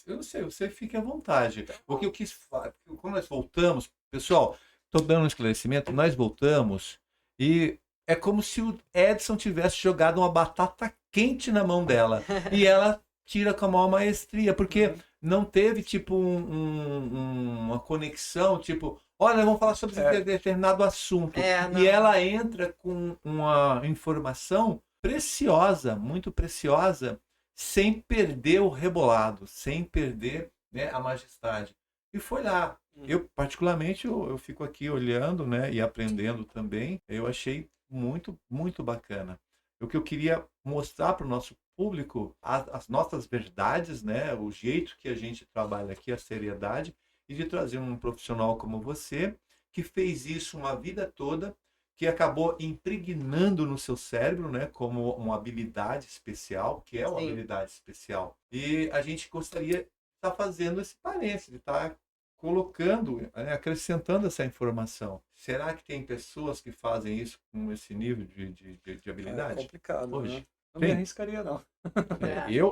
Eu não sei, você fique à vontade. O que eu quis falar, quando nós voltamos, pessoal, estou dando um esclarecimento, nós voltamos e é como se o Edson tivesse jogado uma batata quente na mão dela e ela tira com a maior maestria, porque não teve tipo uma conexão, tipo, olha, vamos falar sobre esse determinado assunto. Não. E ela entra com uma informação preciosa, muito preciosa, sem perder o rebolado, sem perder, né, a majestade. E foi lá. Eu, particularmente, eu fico aqui olhando, né, e aprendendo também. Eu achei muito, muito bacana. O que eu queria mostrar para o nosso público, as nossas verdades, né, o jeito que a gente trabalha aqui, a seriedade, e de trazer um profissional como você, que fez isso uma vida toda, que acabou impregnando no seu cérebro, né, como uma habilidade especial, que é uma Sim. habilidade especial. E a gente gostaria de estar fazendo esse parênteses, de estar colocando, né, acrescentando essa informação. Será que tem pessoas que fazem isso com esse nível de habilidade? É complicado, hoje? né? Não me Tem? arriscaria, não.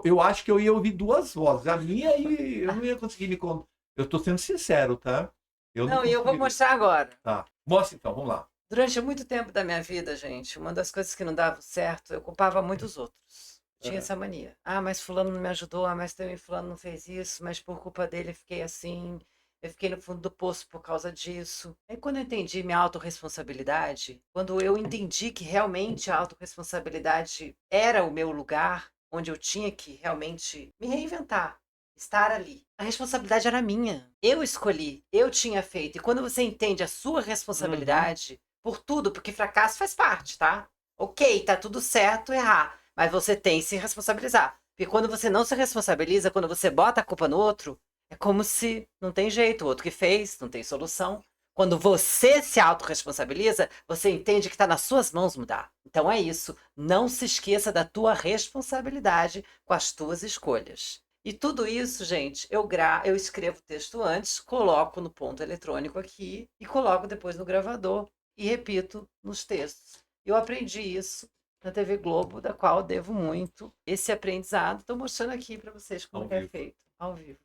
Eu acho que eu ia ouvir duas vozes. A minha aí eu não ia conseguir me contar. Eu estou sendo sincero, tá? Não, e eu vou conseguiria. mostrar agora. Tá. Mostra então, vamos lá. Durante muito tempo da minha vida, gente, uma das coisas que não dava certo, eu culpava muito os outros. Tinha essa mania. Ah, mas fulano não me ajudou, ah, mas também fulano não fez isso, mas por culpa dele eu fiquei assim, eu fiquei no fundo do poço por causa disso. Aí quando eu entendi minha autorresponsabilidade, quando eu entendi que realmente a autorresponsabilidade era o meu lugar, onde eu tinha que realmente me reinventar, estar ali. A responsabilidade era minha. Eu escolhi, eu tinha feito. E quando você entende a sua responsabilidade por tudo, porque fracasso faz parte, tá? Ok, tá tudo certo errar, mas você tem que se responsabilizar. Porque quando você não se responsabiliza, quando você bota a culpa no outro, é como se não tem jeito, o outro que fez, não tem solução. Quando você se autorresponsabiliza, você entende que está nas suas mãos mudar. Então é isso. Não se esqueça da tua responsabilidade com as tuas escolhas. E tudo isso, gente, eu escrevo o texto antes, coloco no ponto eletrônico aqui e coloco depois no gravador e repito nos textos. Eu aprendi isso na TV Globo, da qual devo muito esse aprendizado. Estou mostrando aqui para vocês como Ao é vivo. feito, ao vivo.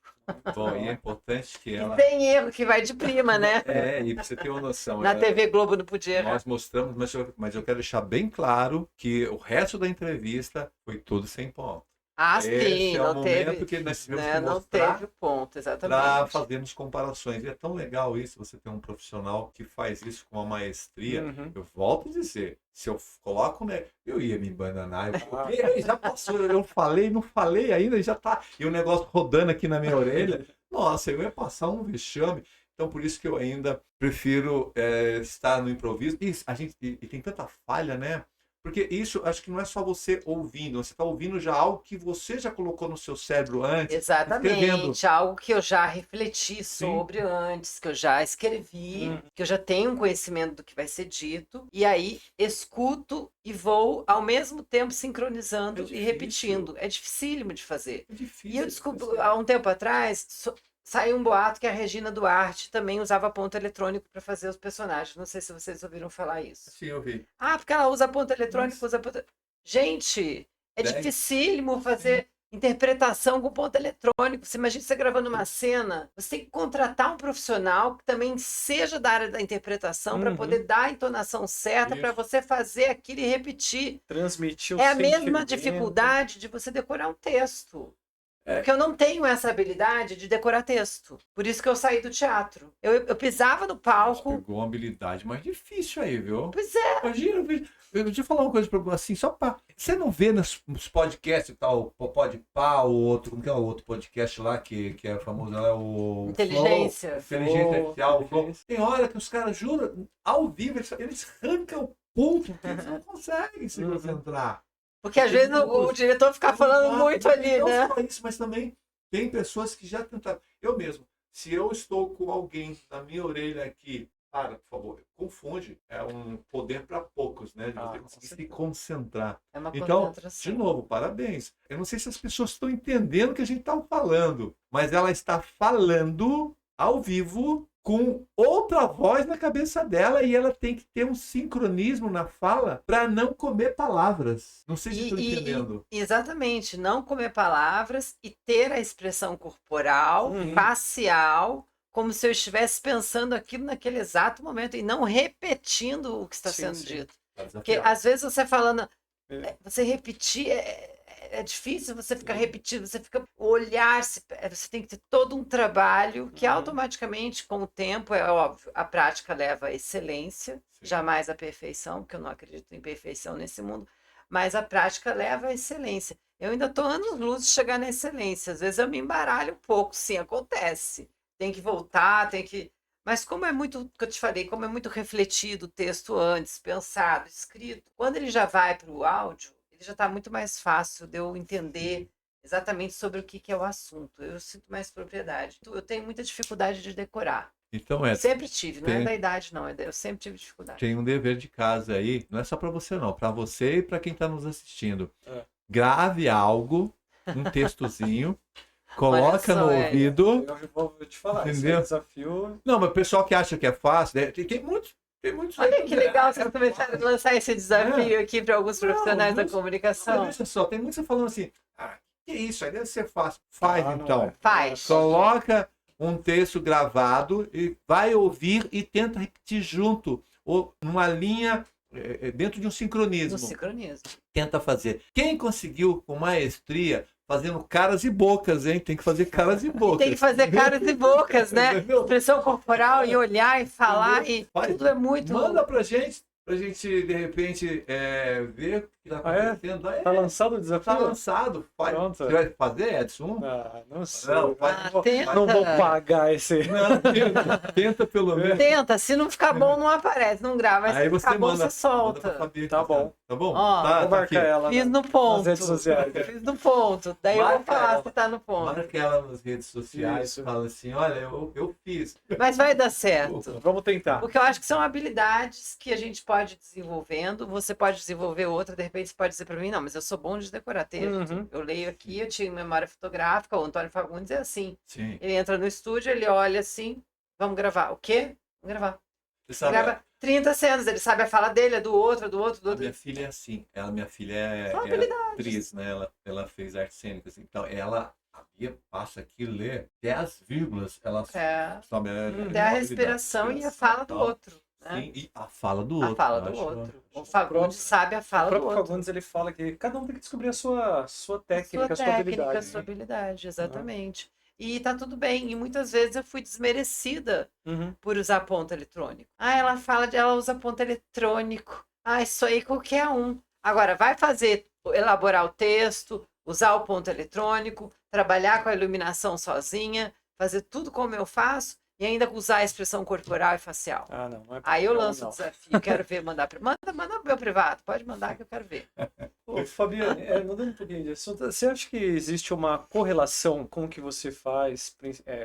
Bom, e é importante que E ela. sem erro, que vai de prima, né? E pra você ter uma noção. Na TV Globo não podia errar. Nós mostramos, mas eu quero deixar bem claro que o resto da entrevista foi tudo sem ponto. Ah, Esse sim, é o não momento teve, que nós tivemos né, que não mostrar teve ponto, para exatamente. fazermos comparações. E é tão legal isso, você ter um profissional que faz isso com uma maestria. Eu volto a dizer, se eu coloco, né, eu ia me bananar. Já passou, eu falei, não falei ainda, já tá. E o negócio rodando aqui na minha orelha. Nossa, eu ia passar um vexame. Então, por isso que eu ainda prefiro estar no improviso. E tem tanta falha, né? Porque isso, acho que não é só você ouvindo, você está ouvindo já algo que você já colocou no seu cérebro antes. Exatamente, escrevendo. algo que eu já refleti sobre antes, que eu já escrevi, que eu já tenho um conhecimento do que vai ser dito, e aí escuto e vou ao mesmo tempo sincronizando e repetindo. É dificílimo de fazer. É difícil. E eu descobri, há um tempo atrás, saiu um boato que a Regina Duarte também usava ponto eletrônico para fazer os personagens. Não sei se vocês ouviram falar isso. Sim, eu vi. Ah, porque ela usa ponto eletrônico, usa ponto... Gente, é dificílimo fazer interpretação com ponto eletrônico. Você imagina você gravando uma cena, você tem que contratar um profissional que também seja da área da interpretação para poder dar a entonação certa para você fazer aquilo e repetir. Transmitir o É a mesma sentimento. dificuldade de você decorar um texto. Porque eu não tenho essa habilidade de decorar texto. Por isso que eu saí do teatro. Eu pisava no palco. Pegou uma habilidade mais difícil aí, viu? Pois é. Imagina, eu te falar uma coisa pra você, assim, só pra. Você não vê nos podcasts e tal, o Podpah, o outro, como que é o outro podcast lá que é famoso, lá, o Inteligência. Flow, Inteligência Artificial, o Flow. Tem hora que os caras juram, ao vivo, eles arrancam o ponto, porque eles não conseguem se concentrar. Porque às vezes o diretor fica falando muito ali, não né? Não só isso, mas também tem pessoas que já tentaram. Eu mesmo, se eu estou com alguém na minha orelha aqui, para, por favor, confunde. É um poder para poucos, né? De você conseguir se concentrar. É uma Então, concentração. de novo, parabéns. Eu não sei se as pessoas estão entendendo o que a gente está falando, mas ela está falando ao vivo com outra voz na cabeça dela e ela tem que ter um sincronismo na fala para não comer palavras. Não sei se estou entendendo. Exatamente, não comer palavras e ter a expressão corporal, facial, como se eu estivesse pensando aquilo naquele exato momento e não repetindo o que está sendo dito. Porque às vezes você falando, você repetir é difícil, você fica repetindo, você fica olhar, você tem que ter todo um trabalho que automaticamente, com o tempo, é óbvio, a prática leva à excelência, jamais à perfeição, porque eu não acredito em perfeição nesse mundo, mas a prática leva à excelência. Eu ainda estou anos-luz de chegar na excelência, às vezes eu me embaralho um pouco, sim, acontece. Tem que voltar, tem que... Mas como é muito, que eu te falei, como é muito refletido o texto antes, pensado, escrito, quando ele já vai para o áudio, ele já está muito mais fácil de eu entender exatamente sobre o que é o assunto. Eu sinto mais propriedade. Eu tenho muita dificuldade de decorar. Então, Sempre tive, não é da idade, não. Eu sempre tive dificuldade. Tem um dever de casa aí, não é só para você não, para você e para quem está nos assistindo. Grave algo, um textozinho, coloca no ouvido. Eu vou te falar, entendeu? Esse desafio... Não, mas o pessoal que acha que é fácil, né? Tem muitos. Olha que legal vocês começaram a lançar esse desafio aqui para alguns profissionais da comunicação. Olha só, tem muitos falando assim, que isso, aí deve ser fácil. Faz então. Faz. Coloca um texto gravado e vai ouvir e tenta repetir junto, ou numa linha, dentro de um sincronismo. No sincronismo. Tenta fazer. Quem conseguiu com maestria, fazendo caras e bocas, hein? Tem que fazer caras e bocas. Tem que fazer caras e bocas, né? Expressão corporal e olhar e falar e tudo é muito... Manda pra gente de repente ver o que tá acontecendo. Tá lançado o desafio? Tá lançado. Pronto. Você vai fazer, Edson? Não sei. Não vou pagar esse. Não, tenta pelo menos. Tenta, se não ficar bom, não aparece, não grava. Mas aí se você ficar bom, manda, você solta. Tá bom. Tá bom? Ó, vou marcar ela fiz no ponto. nas redes sociais. Fiz no ponto. Daí eu vou falar se tá no ponto. Marca ela nas redes sociais e fala assim, olha, eu fiz. Mas vai dar certo. Vamos tentar. Porque eu acho que são habilidades que a gente pode ir desenvolvendo. Você pode desenvolver outra, de repente você pode dizer para mim, não, mas eu sou bom de decorar texto. Eu leio aqui, eu tinha memória fotográfica, o Antônio Fagundes é assim. Sim. Ele entra no estúdio, ele olha assim, vamos gravar. O quê? Vamos gravar. Grava 30 cenas, ele sabe a fala dele, é do outro, do outro, do outro. Minha filha é assim. Minha filha é atriz, né? Ela fez artes cênicas. Então, a Bia passa aqui, lê 10 vírgulas, ela sabe. Até a respiração e a fala do outro. Né? Sim, e a fala do outro. A fala do outro. O Fagundes sabe a fala do outro. O próprio Fagundes, ele fala que cada um tem que descobrir a sua técnica, a sua habilidade. A sua habilidade, exatamente. E tá tudo bem. E muitas vezes eu fui desmerecida por usar ponto eletrônico. Ela usa ponto eletrônico. Isso aí qualquer um. Agora, vai elaborar o texto, usar o ponto eletrônico, trabalhar com a iluminação sozinha, fazer tudo como eu faço e ainda usar a expressão corporal e facial. Não é Aí eu lanço o desafio, quero ver, manda pro meu privado, pode mandar que eu quero ver. Fabiane, mudando um pouquinho de assunto, você acha que existe uma correlação com o que você faz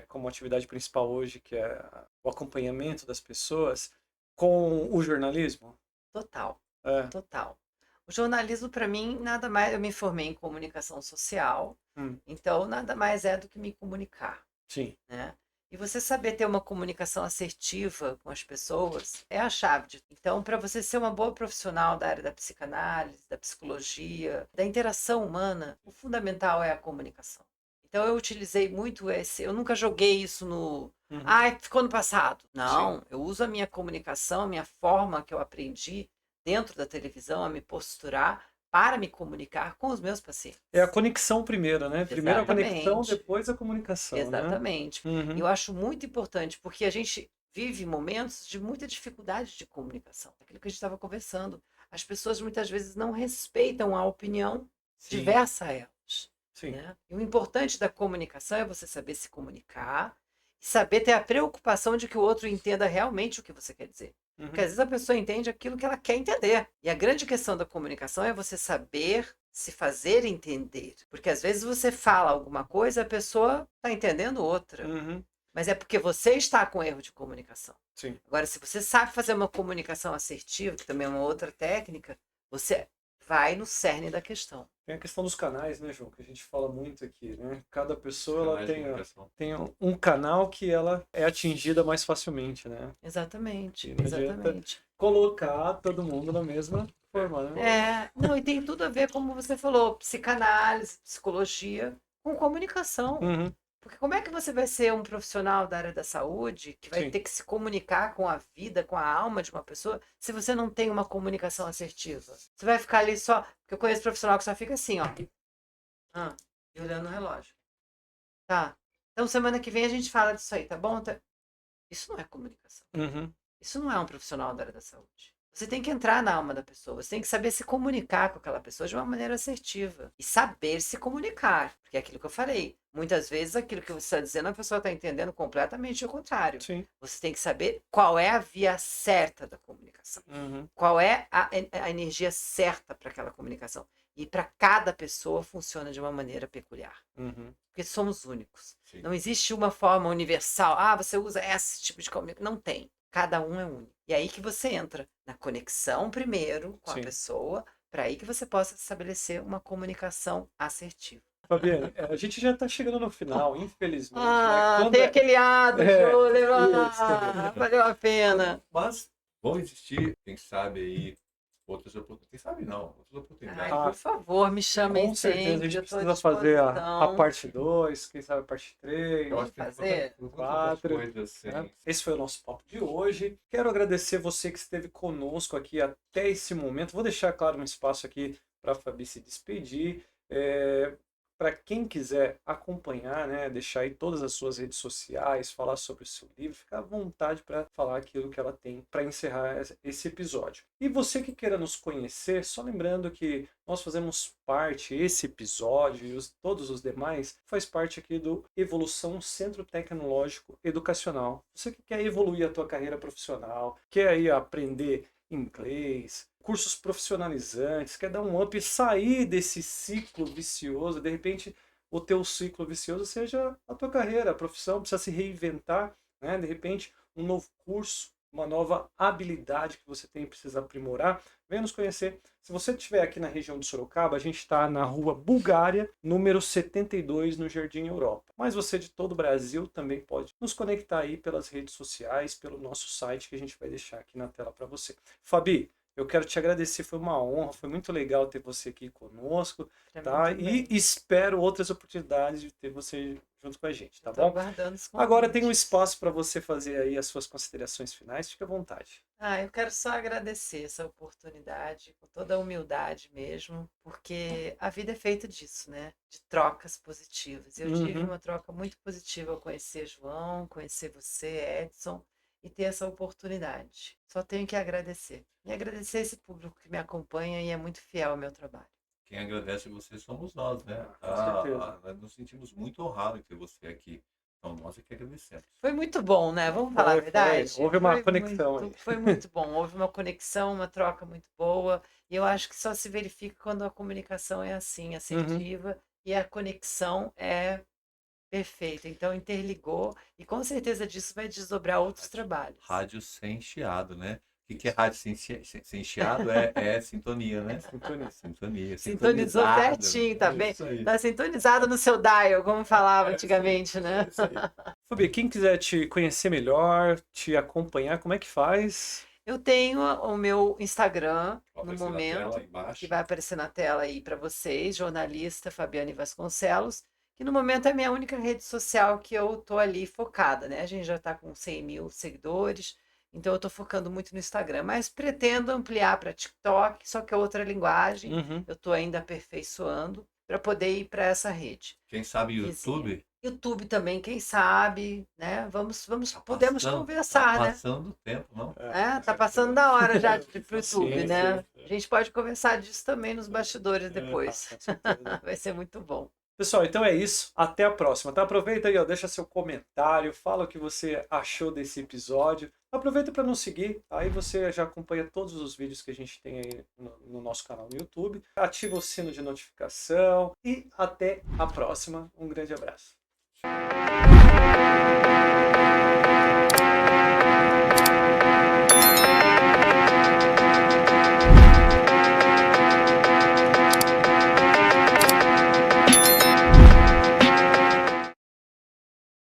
como atividade principal hoje, que é o acompanhamento das pessoas, com o jornalismo? Total. O jornalismo, para mim, nada mais... Eu me formei em comunicação social, então nada mais é do que me comunicar. Sim. Né? E você saber ter uma comunicação assertiva com as pessoas é a chave. Então, para você ser uma boa profissional da área da psicanálise, da psicologia, da interação humana, o fundamental é a comunicação. Então, eu utilizei muito eu nunca joguei isso no... ficou no passado. Não, eu uso a minha comunicação, a minha forma que eu aprendi dentro da televisão, a me posturar para me comunicar com os meus pacientes. É a conexão primeiro, né? Primeiro a conexão, depois a comunicação. Exatamente. Né? Eu acho muito importante, porque a gente vive momentos de muita dificuldade de comunicação. Aquilo que a gente estava conversando. As pessoas muitas vezes não respeitam a opinião diversa a elas. Sim. Né? E o importante da comunicação é você saber se comunicar e saber ter a preocupação de que o outro entenda realmente o que você quer dizer. Porque às vezes a pessoa entende aquilo que ela quer entender. E a grande questão da comunicação é você saber se fazer entender. Porque às vezes você fala alguma coisa, a pessoa está entendendo outra. Mas é porque você está com erro de comunicação. Sim. Agora, se você sabe fazer uma comunicação assertiva, que também é uma outra técnica, você vai no cerne da questão. Tem a questão dos canais, né, João? Que a gente fala muito aqui, né? Cada pessoa ela tem um canal que ela é atingida mais facilmente, né? Exatamente, E não adianta exatamente. colocar todo mundo na mesma forma, né? Não, e tem tudo a ver, como você falou, psicanálise, psicologia, com comunicação. Uhum, Porque como é que você vai ser um profissional da área da saúde que vai sim. ter que se comunicar com a vida, com a alma de uma pessoa, se você não tem uma comunicação assertiva? Você vai ficar ali só. Porque eu conheço profissional que só fica assim, ó. E olhando no relógio. Tá. Então semana que vem a gente fala disso aí, tá bom? Isso não é comunicação. Uhum, Isso não é um profissional da área da saúde. Você tem que entrar na alma da pessoa, você tem que saber se comunicar com aquela pessoa de uma maneira assertiva. E saber se comunicar, porque é aquilo que eu falei. Muitas vezes aquilo que você está dizendo, a pessoa está entendendo completamente o contrário. sim. Você tem que saber qual é a via certa da comunicação. Uhum, Qual é a energia certa para aquela comunicação. E para cada pessoa funciona de uma maneira peculiar. uhum. Porque somos únicos. Sim. Não existe uma forma universal. Ah, você usa esse tipo de comunicação. Não tem. Cada um é único. E aí que você entra na conexão primeiro com a Sim. pessoa, para aí que você possa estabelecer uma comunicação assertiva. Fabiane, a gente já está chegando no final, infelizmente. Ah, né? Quando tem aquele lado, Júlio. isso. Valeu a pena. Mas vão existir, quem sabe aí, outras oportunidades. Quem sabe não, outras Ai, oportunidades. por favor, me chamem Com certeza, a sempre. gente Eu tô à precisa fazer a disposição. parte 2, quem sabe a parte 3. Eu acho que fazer? outras 4, coisas, assim. né? Esse foi o nosso papo de hoje. Quero agradecer você que esteve conosco aqui até esse momento. Vou deixar, claro, um espaço aqui para a Fabi se despedir. Para quem quiser acompanhar, né, deixar aí todas as suas redes sociais, falar sobre o seu livro, fica à vontade para falar aquilo que ela tem para encerrar esse episódio. E você que queira nos conhecer, só lembrando que nós fazemos parte, esse episódio e todos os demais, faz parte aqui do Evolução Centro Tecnológico Educacional. Você que quer evoluir a tua carreira profissional, quer aí aprender inglês, cursos profissionalizantes, quer dar um up e sair desse ciclo vicioso, de repente o teu ciclo vicioso seja a tua carreira, a profissão, precisa se reinventar, né? De repente um novo curso, uma nova habilidade que você tem e precisa aprimorar, venha nos conhecer. Se você estiver aqui na região de Sorocaba, a gente está na rua Bulgária, número 72, no Jardim Europa. Mas você de todo o Brasil também pode nos conectar aí pelas redes sociais, pelo nosso site que a gente vai deixar aqui na tela para você. Fabi, eu quero te agradecer, foi uma honra, foi muito legal ter você aqui conosco, tá? E espero outras oportunidades de ter você junto com a gente, tá bom? Agora tem um espaço para você fazer aí as suas considerações finais, fique à vontade. Eu quero só agradecer essa oportunidade, com toda a humildade mesmo, porque a vida é feita disso, né? De trocas positivas. Eu tive uma troca muito positiva ao conhecer João, conhecer você, Edson, e ter essa oportunidade. Só tenho que agradecer. E agradecer esse público que me acompanha e é muito fiel ao meu trabalho. Quem agradece você somos nós, né? Com certeza. Nós nos sentimos muito honrados de ter você aqui. Então, nós é que agradecemos. Foi muito bom, né? Vamos falar a verdade? Houve uma conexão aí. Foi muito bom. Houve uma conexão, uma troca muito boa. E eu acho que só se verifica quando a comunicação é assim, assertiva, e a conexão é perfeita. Então, interligou, e com certeza disso vai desdobrar outros trabalhos. Rádio sem chiado, né? O que é rádio sem chiado? É sintonia, né? Sintonia. Sintonizou certinho, tá bem? Tá sintonizado no seu dial, como falava antigamente, né? Fabi, quem quiser te conhecer melhor, te acompanhar, como é que faz? Eu tenho o meu Instagram no momento, embaixo. que vai aparecer na tela aí para vocês, jornalista Fabiane Vasconcelos, que no momento é a minha única rede social que eu tô ali focada, né? A gente já tá com 100 mil seguidores, então eu tô focando muito no Instagram, mas pretendo ampliar para TikTok, só que é outra linguagem, eu tô ainda aperfeiçoando para poder ir para essa rede. Quem sabe YouTube? YouTube também, quem sabe, né? Podemos conversar, né? Tá passando o tempo, não? Tá passando da hora já de ir pro YouTube, Sim, né? sim. A gente pode conversar disso também nos bastidores depois. Com certeza. Vai ser muito bom. Pessoal, então é isso. Até a próxima, tá? Aproveita aí, ó, deixa seu comentário, fala o que você achou desse episódio. Aproveita para nos seguir, aí você já acompanha todos os vídeos que a gente tem aí no nosso canal no YouTube. Ativa o sino de notificação e até a próxima. Um grande abraço.